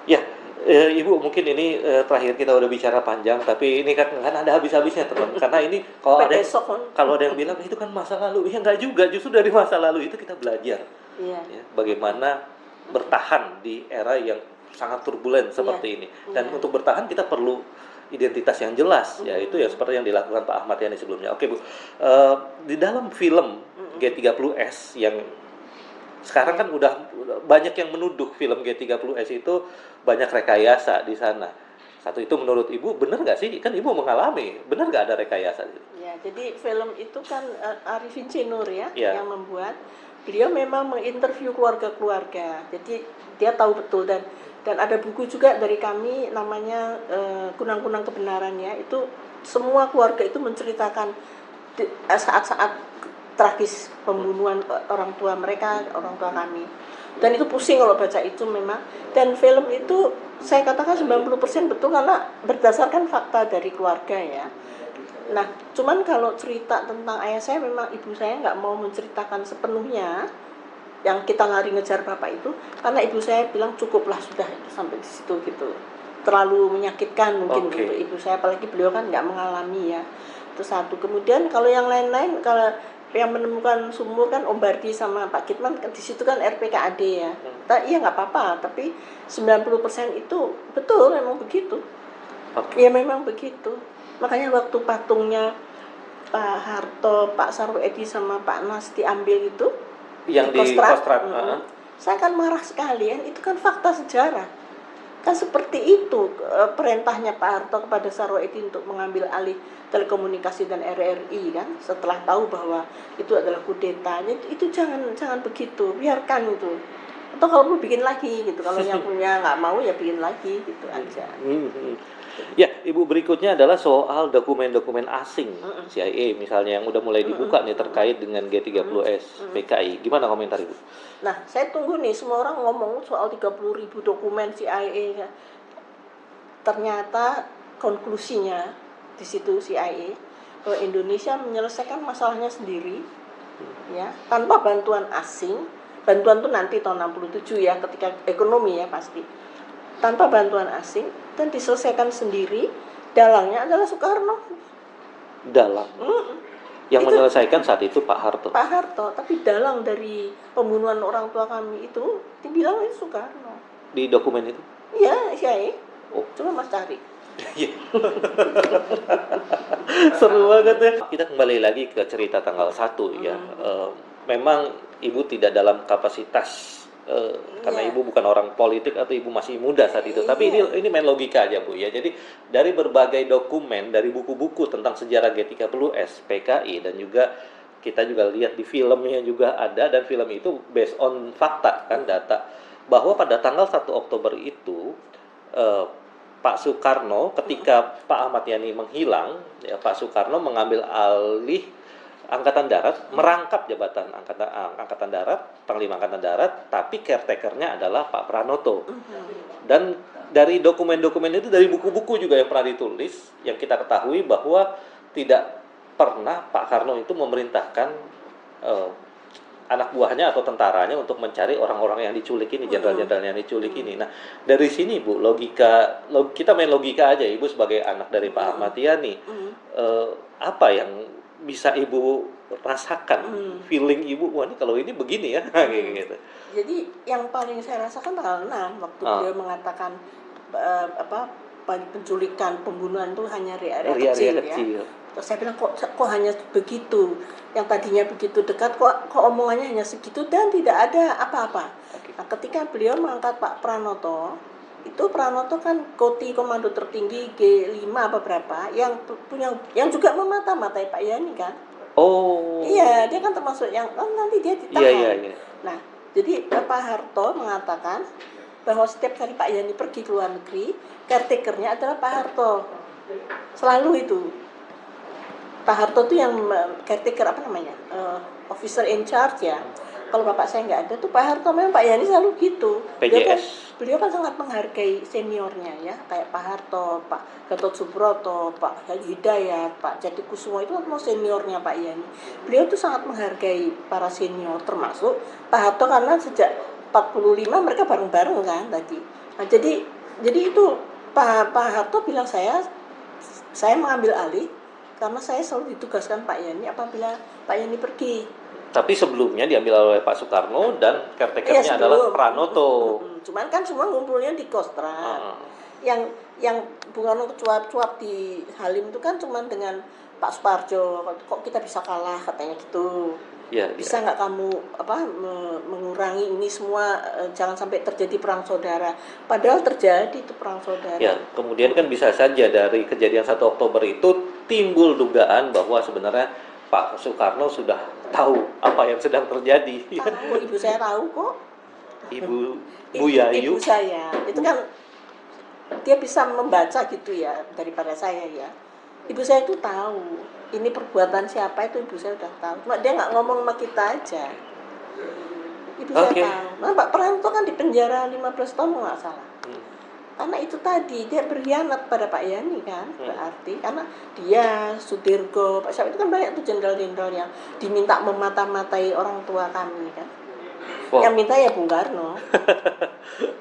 Ya, Ibu mungkin ini terakhir kita udah bicara panjang, tapi ini kan ada habis-habisnya teman. Karena ini kalau ada yang bilang itu kan masa lalu, ya enggak juga. Justru dari masa lalu itu kita belajar. Ya, bagaimana bertahan di era yang sangat turbulen seperti ini. Dan untuk bertahan kita perlu identitas yang jelas, yaitu ya seperti yang dilakukan Pak Ahmad Yani sebelumnya. Oke Bu, di dalam film G30S yang sekarang kan udah banyak yang menuduh film G30S itu banyak rekayasa di sana. Satu itu menurut Ibu benar nggak sih? Kan Ibu mengalami, benar nggak ada rekayasa? Ya, jadi film itu kan Arifin C. Nur yang membuat. Beliau memang menginterview keluarga-keluarga, jadi dia tahu betul dan ada buku juga dari kami namanya Kunang-Kunang Kebenaran ya. Itu semua keluarga itu menceritakan saat-saat tragis pembunuhan orang tua mereka, orang tua kami. Dan itu pusing kalau baca itu memang. Dan film itu saya katakan 90% betul karena berdasarkan fakta dari keluarga ya. Nah, cuman kalau cerita tentang ayah saya memang ibu saya nggak mau menceritakan sepenuhnya yang kita lari ngejar bapak itu karena ibu saya bilang cukuplah sudah itu sampai di situ gitu. Terlalu menyakitkan mungkin untuk ibu saya, apalagi beliau kan nggak mengalami ya. Itu satu. Kemudian kalau yang lain-lain kalau yang menemukan sumur kan Om Bardi sama Pak Kitman, di situ kan RPKAD ya. Iya nggak apa-apa, tapi 90% itu betul memang begitu. Ya memang begitu. Makanya waktu patungnya Pak Harto, Pak Sarwoedi sama Pak Nas diambil itu yang di Kostrad, saya kan marah sekali kan, itu kan fakta sejarah. Kan seperti itu perintahnya Pak Harto kepada Sarwoedi untuk mengambil alih telekomunikasi dan RRI kan, setelah tahu bahwa itu adalah kudeta. Itu jangan begitu, biarkan itu. Atau kalau mau bikin lagi gitu, kalau yang punya nggak mau ya bikin lagi gitu aja. Ya, Ibu, berikutnya adalah soal dokumen-dokumen asing CIA misalnya yang udah mulai dibuka nih terkait dengan G30S PKI. Gimana komentar Ibu? Nah, saya tunggu nih, semua orang ngomong soal 30.000 dokumen CIA. Ternyata konklusinya di situ CIA bahwa Indonesia menyelesaikan masalahnya sendiri ya, tanpa bantuan asing. Bantuan itu nanti tahun 67 ya, ketika ekonomi ya pasti. Tanpa bantuan asing dan diselesaikan sendiri. Dalangnya adalah Soekarno. Dalang. Yang menyelesaikan saat itu Pak Harto. Pak Harto, tapi dalang dari pembunuhan orang tua kami itu dibilang itu Soekarno. Di dokumen itu? Iya, CIA. Coba Mas cari. Seru banget ya. Kita kembali lagi ke cerita tanggal 1 ya. Memang Ibu tidak dalam kapasitas karena Ibu bukan orang politik atau Ibu masih muda saat itu. Tapi ini main logika aja Bu ya. Jadi dari berbagai dokumen, dari buku-buku tentang sejarah G30S, PKI, dan juga kita juga lihat di filmnya juga ada, dan film itu based on fakta kan, data bahwa pada tanggal 1 Oktober itu Pak Soekarno ketika Pak Ahmad Yani menghilang, ya Pak Soekarno mengambil alih Angkatan Darat, merangkap jabatan Angkatan Darat, Panglima Angkatan Darat, tapi caretaker-nya adalah Pak Pranoto. Dan dari dokumen-dokumen itu, dari buku-buku juga yang pernah ditulis, yang kita ketahui bahwa tidak pernah Pak Karno itu memerintahkan anak buahnya atau tentaranya untuk mencari orang-orang yang diculik ini, jenderal-jenderal yang diculik ini. Nah, dari sini Bu, kita main logika aja, Ibu sebagai anak dari Pak Ahmad Yani, apa yang bisa Ibu rasakan, feeling Ibu, wah ini kalau ini begini ya, gitu. Jadi yang paling saya rasakan tanggal 6 waktu beliau mengatakan penculikan, pembunuhan itu hanya area kecil ya. Terus saya bilang kok hanya begitu, yang tadinya begitu dekat kok omongannya hanya segitu dan tidak ada apa-apa. Nah, ketika beliau mengangkat Pak Pranoto, itu Pranoto kan Koti Komando Tertinggi G5 apa berapa yang juga memata-matai Pak Yani kan. Iya, dia kan termasuk yang nanti dia ditahan. Iya. Nah, jadi Pak Harto mengatakan bahwa setiap kali Pak Yani pergi ke luar negeri, caretaker-nya adalah Pak Harto. Selalu itu. Pak Harto itu yang caretaker officer in charge ya. Kalau bapak saya nggak ada tuh Pak Harto, memang Pak Yani selalu gitu. Beliau kan sangat menghargai seniornya ya, kayak Pak Harto, Pak Gatot Subroto, Pak Hidayat, Pak Jatikusumo itu kan seniornya Pak Yani. Beliau tuh sangat menghargai para senior, termasuk Pak Harto karena sejak 45 mereka bareng-bareng kan tadi. Nah, jadi itu Pak Harto bilang saya mengambil alih karena saya selalu ditugaskan Pak Yani apabila Pak Yani pergi. Tapi sebelumnya diambil oleh Pak Soekarno dan caretaker-nya adalah Pranoto. Cuman kan semua ngumpulnya di Kostrad. Yang Bung Karno cuap-cuap di Halim itu kan cuman dengan Pak Suparjo. Kok kita bisa kalah katanya gitu. Bisa nggak kamu mengurangi ini semua, jangan sampai terjadi perang saudara. Padahal terjadi itu perang saudara. Ya, kemudian kan bisa saja dari kejadian 1 Oktober itu timbul dugaan bahwa sebenarnya Pak Soekarno sudah tahu apa yang sedang terjadi. Tahu, ibu saya tahu kok. Ibu Yayu. Ibu saya itu kan dia bisa membaca gitu ya daripada saya ya. Ibu saya itu tahu ini perbuatan siapa, itu ibu saya udah tahu. Cuma dia nggak ngomong sama kita aja. Ibu saya tahu. Nah, Pak Pranoto kan di penjara 15 tahun nggak salah. Karena itu tadi dia berkhianat pada Pak Yani kan, berarti karena dia Sudirgo, Pak Syaf itu kan banyak tuh jenderal-jenderal yang diminta memata-matai orang tua kami kan. Wow. Yang minta ya Bung Karno.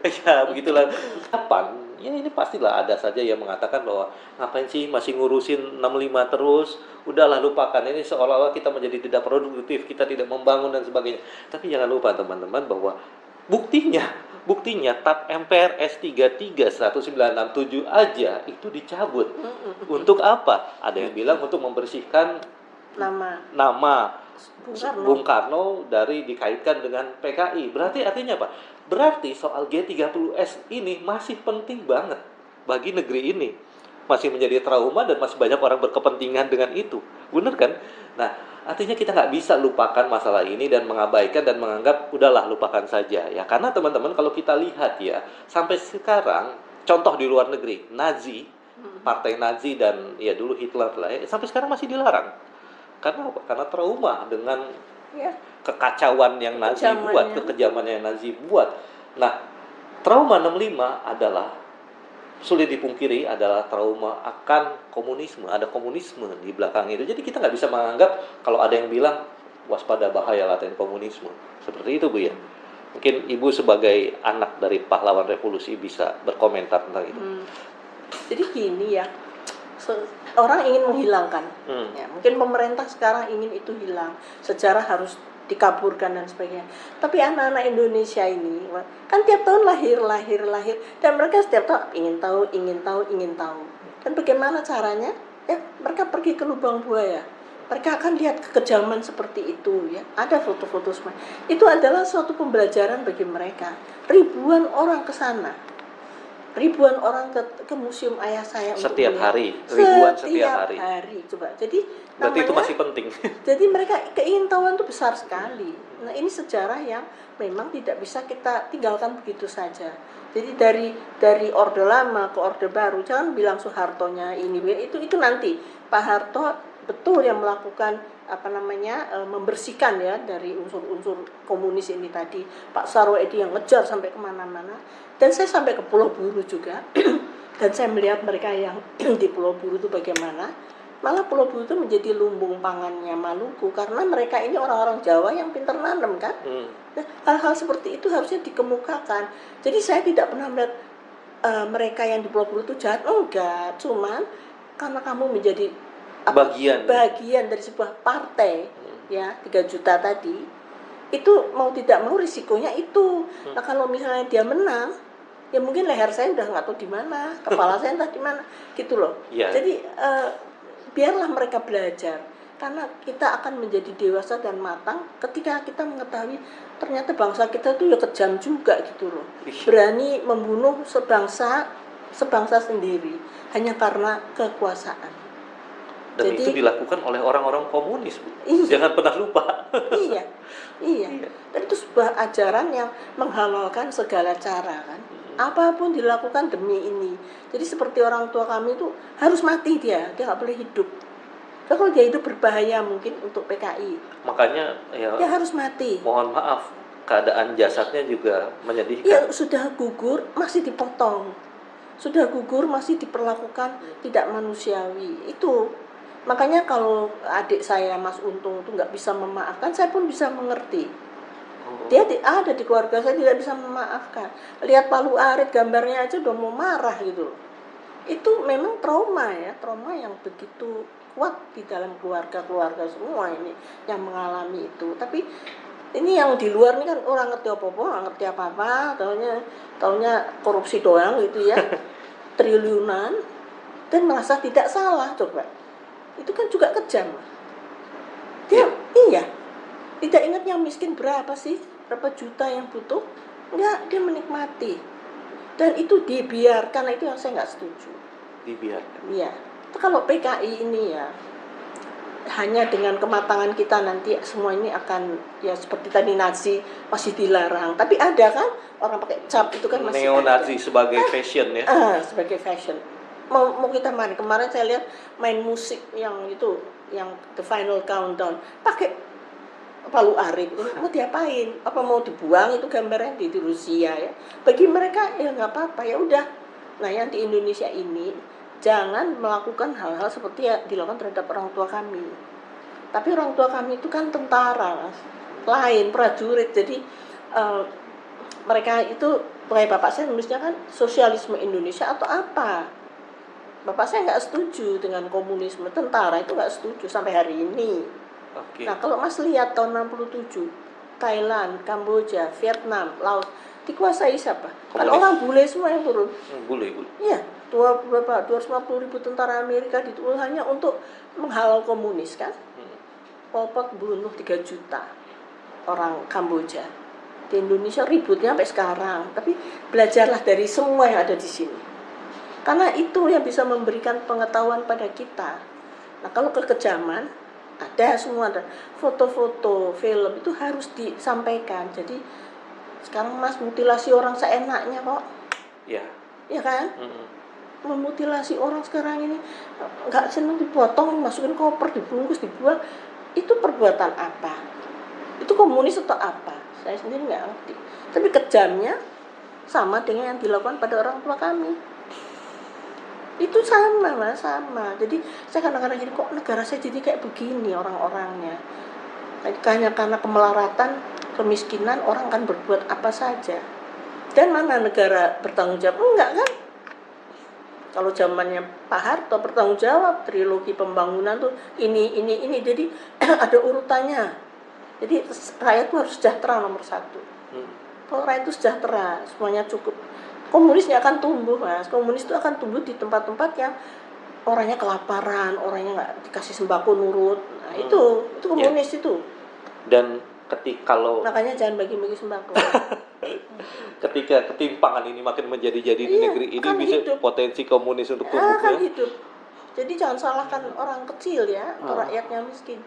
Ya begitulah. Kapan? Ya ini pastilah ada saja yang mengatakan bahwa ngapain sih masih ngurusin 65 terus, udahlah lupakan, ini seolah-olah kita menjadi tidak produktif, kita tidak membangun dan sebagainya. Tapi jangan lupa teman-teman bahwa buktinya TAP MPR S33 1967 aja itu dicabut. Untuk apa? Ada yang bilang untuk membersihkan nama Bung Karno dari dikaitkan dengan PKI. Berarti artinya apa? Berarti soal G30S ini masih penting banget bagi negeri ini. Masih menjadi trauma dan masih banyak orang berkepentingan dengan itu. Benar kan? Nah, artinya kita nggak bisa lupakan masalah ini dan mengabaikan dan menganggap udahlah lupakan saja ya. Karena teman-teman kalau kita lihat ya, sampai sekarang contoh di luar negeri, Nazi, partai Nazi dan ya dulu Hitler lah ya, sampai sekarang masih dilarang. Karena apa? Karena trauma dengan kekacauan yang Nazi buat, kekejaman yang Nazi buat. Nah, trauma 65 adalah sulit dipungkiri adalah trauma akan komunisme. Ada komunisme di belakang itu. Jadi kita nggak bisa menganggap kalau ada yang bilang waspada bahaya laten komunisme. Seperti itu Bu ya. Mungkin Ibu sebagai anak dari pahlawan revolusi bisa berkomentar tentang itu. Jadi gini ya, orang ingin menghilangkan. Ya, mungkin pemerintah sekarang ingin itu hilang. Sejarah harus dikaburkan dan sebagainya. Tapi anak-anak Indonesia ini kan tiap tahun lahir dan mereka setiap tahun ingin tahu. Dan bagaimana caranya? Ya, mereka pergi ke lubang buaya. Mereka akan lihat kekejaman seperti itu ya. Ada foto-foto semua. Itu adalah suatu pembelajaran bagi mereka. Ribuan orang ke sana. Ribuan orang ke museum ayah saya setiap hari, ribuan setiap hari. Coba. Jadi berarti itu masih penting. Jadi mereka keingintahuan itu besar sekali. Nah, ini sejarah yang memang tidak bisa kita tinggalkan begitu saja. Jadi dari Orde Lama ke Orde Baru, jangan bilang Soehartonya ini itu nanti Pak Harto betul yang melakukan membersihkan ya dari unsur-unsur komunis ini tadi. Pak Sarwoedi yang ngejar sampai kemana-mana. Dan saya sampai ke Pulau Buru juga. Dan saya melihat mereka yang di Pulau Buru itu bagaimana. Malah Pulau Buru itu menjadi lumbung pangannya Maluku. Karena mereka ini orang-orang Jawa yang pintar nanam kan. Nah, hal-hal seperti itu harusnya dikemukakan. Jadi saya tidak pernah melihat mereka yang di Pulau Buru itu jahat. Enggak, cuman karena kamu menjadi bagian dari sebuah partai ya 3 juta tadi itu mau tidak mau risikonya itu. Nah kalau misalnya dia menang ya mungkin leher saya udah nggak tahu di mana, kepala saya entah di mana gitu loh. Jadi biarlah mereka belajar karena kita akan menjadi dewasa dan matang ketika kita mengetahui ternyata bangsa kita itu ya kejam juga gitu loh. Berani membunuh sebangsa sendiri hanya karena kekuasaan. Dan jadi, itu dilakukan oleh orang-orang komunis, Bu. Jangan pernah lupa. Iya. Dan itu sebuah ajaran yang menghalalkan segala cara kan. Apapun dilakukan demi ini. Jadi seperti orang tua kami itu harus mati dia nggak boleh hidup. Kalau dia hidup berbahaya mungkin untuk PKI. Makanya dia harus mati. Mohon maaf, keadaan jasadnya juga menyedihkan. Ya sudah gugur masih dipotong. Sudah gugur masih diperlakukan tidak manusiawi. Itu makanya kalau adik saya Mas Untung itu nggak bisa memaafkan, saya pun bisa mengerti. Dia ada di keluarga saya tidak bisa memaafkan. Lihat Palu Arit gambarnya aja udah mau marah gitu. Itu memang trauma yang begitu kuat di dalam keluarga semua ini yang mengalami itu. Tapi ini yang di luar ini kan orang ngerti apa-apa, taunya korupsi doang gitu ya, triliunan dan merasa tidak salah coba. Itu kan juga kejam. Iya. Tidak ingat yang miskin berapa sih? Berapa juta yang butuh? Enggak, dia menikmati. Dan itu dibiarkan, itu yang saya nggak setuju. Dibiarkan. Iya. Kalau PKI ini ya hanya dengan kematangan kita nanti semua ini akan ya seperti tadi Nazi masih dilarang. Tapi ada kan orang pakai cap itu kan masih neo-Nazi sebagai fashion ya. Sebagai fashion. Mau kita kemarin saya lihat main musik yang itu yang The Final Countdown pakai Palu Arit mau diapain? Apa mau dibuang itu gambarnya di Rusia ya? Bagi mereka ya nggak apa-apa ya udah. Nah yang di Indonesia ini jangan melakukan hal-hal seperti yang dilakukan terhadap orang tua kami. Tapi orang tua kami itu kan tentara, lain prajurit. Jadi eh, mereka itu kayak bapak saya nulisnya kan sosialisme Indonesia atau apa. Bapak saya nggak setuju dengan komunisme, tentara itu nggak setuju sampai hari ini. Oke. Nah kalau Mas lihat tahun 67, Thailand, Kamboja, Vietnam, Laos dikuasai siapa? Kan Komunis. orang bule semua yang turun. Boleh. Iya, 250.000 tentara Amerika diturun hanya untuk menghalau komunis kan. Pol Pot bunuh 3 juta orang Kamboja. Di Indonesia ributnya sampai sekarang, tapi belajarlah dari semua yang ada di sini. Karena itu yang bisa memberikan pengetahuan pada kita. Nah, kalau kekejaman ada semua, ada foto-foto, film itu harus disampaikan. Jadi sekarang Mas mutilasi orang seenaknya kok. Ya. Ya kan? Memutilasi orang sekarang ini nggak seneng, dipotong, masukin koper, dibungkus, dibuang. Itu perbuatan apa? Itu komunis atau apa? Saya sendiri nggak ngerti. Tapi kejamnya sama dengan yang dilakukan pada orang tua kami. Itu sama Mas, sama. Jadi saya kadang-kadang gini, kok negara saya jadi kayak begini orang-orangnya. Hanya karena kemelaratan, kemiskinan, orang kan berbuat apa saja. Dan mana negara bertanggung jawab? Enggak kan? Kalau zamannya Pak Harto bertanggung jawab, trilogi pembangunan tuh ini. Jadi ada urutannya. Jadi rakyat itu harus sejahtera nomor 1. Kalau rakyat itu sejahtera, semuanya cukup. Komunis nggak akan tumbuh, Mas. Komunis itu akan tumbuh di tempat-tempat yang orangnya kelaparan, orangnya nggak dikasih sembako nurut. Nah, itu komunis itu. Dan kalau Makanya jangan bagi-bagi sembako. ketika ketimpangan ini makin menjadi-jadi di Iya, negeri ini akan bisa hidup. potensi komunis untuk tumbuh Akan ya. hidup. Jadi jangan salahkan orang kecil ya, atau rakyatnya miskin.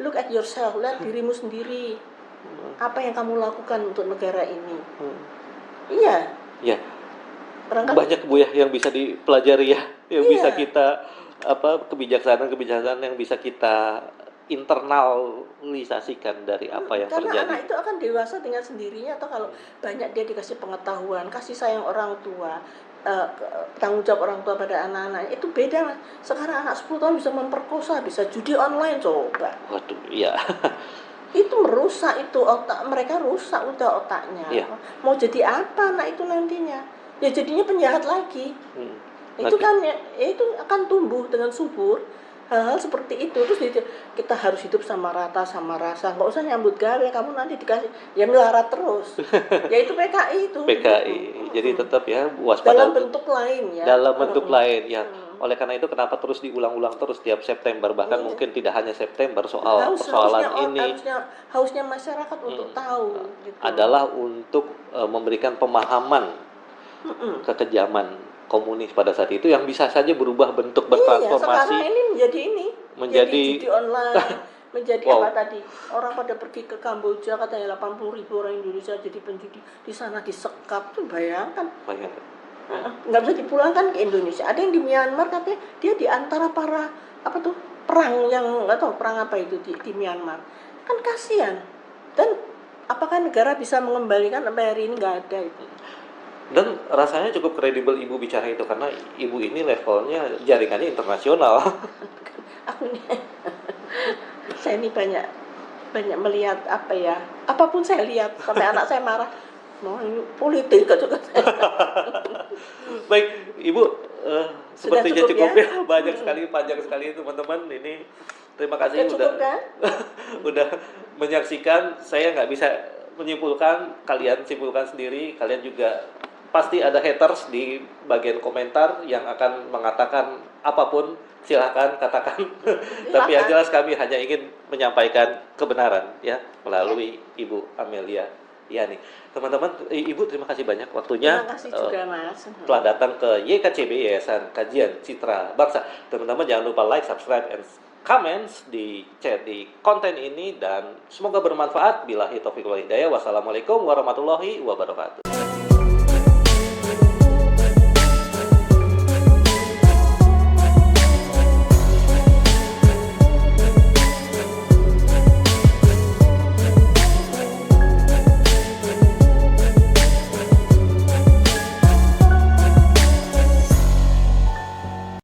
Look at yourself, lihat dirimu sendiri. Apa yang kamu lakukan untuk negara ini? Iya. Ya. Barangkali Banyak Bu ya yang bisa dipelajari ya, yang Iya. bisa kita kebijaksanaan yang bisa kita internalisasikan dari apa yang karena terjadi. anak itu akan dewasa dengan sendirinya, atau kalau banyak dia dikasih pengetahuan, kasih sayang orang tua, tanggung jawab orang tua pada anak-anak, itu beda Mas. Sekarang anak 10 tahun bisa memperkosa, bisa judi online, coba. Waduh, iya. Itu merusak, itu otak mereka rusak udah otaknya. Iya. Mau jadi apa anak itu nantinya? Ya jadinya penjahat lagi. Itu Nanti- kan ya itu akan tumbuh dengan subur. Hal-hal seperti itu terus kita harus hidup sama rata, sama rasa, nggak usah nyambut gawe, kamu nanti dikasih ya melarat terus. Ya itu PKI itu. PKI. Jadi tetap ya waspada dalam bentuk lain ya. dalam bentuk lain ya. Oleh karena itu kenapa terus diulang-ulang terus tiap September, bahkan Iya. mungkin tidak hanya September soal persoalan ini Hausnya masyarakat untuk tahu gitu. adalah untuk memberikan pemahaman kekejaman komunis pada saat itu yang bisa saja berubah bentuk, Iya, bertransformasi sekarang ini menjadi judi online, menjadi Wow. apa tadi? Orang pada pergi ke Kamboja, katanya 80.000 orang Indonesia jadi penjudi, di sana disekap tuh, bayangkan. Bayangkan. Nggak bisa dipulangkan ke Indonesia. Ada yang di Myanmar katanya dia di antara para perang yang nggak tahu perang apa itu di Myanmar. Kan kasihan. Dan apakah negara bisa mengembalikan sampai hari ini? Nggak ada itu. Dan rasanya cukup kredibel Ibu bicara itu karena Ibu ini levelnya jaringannya internasional. Aku nih, saya ini banyak melihat apapun saya lihat, sampai anak saya marah, mau ini politik juga. Baik, Ibu, sepertinya cukup cukup ya? ya, banyak sekali, panjang sekali teman-teman. Ini terima kasih Sudah cukup, kan? udah menyaksikan. Saya nggak bisa menyimpulkan, kalian simpulkan sendiri. Kalian juga pasti ada haters di bagian komentar yang akan mengatakan apapun, silahkan katakan. Tapi yang jelas kami hanya ingin menyampaikan kebenaran ya melalui Ibu Amelia Yani. Teman-teman, Ibu terima kasih banyak waktunya. Terima kasih juga Mas. Telah datang ke YKCB, Yayasan Kajian Citra Bangsa. Teman-teman jangan lupa like, subscribe, and comments di konten ini, dan semoga bermanfaat. Billahi taufiq wal hidayah. Wassalamualaikum warahmatullahi wabarakatuh.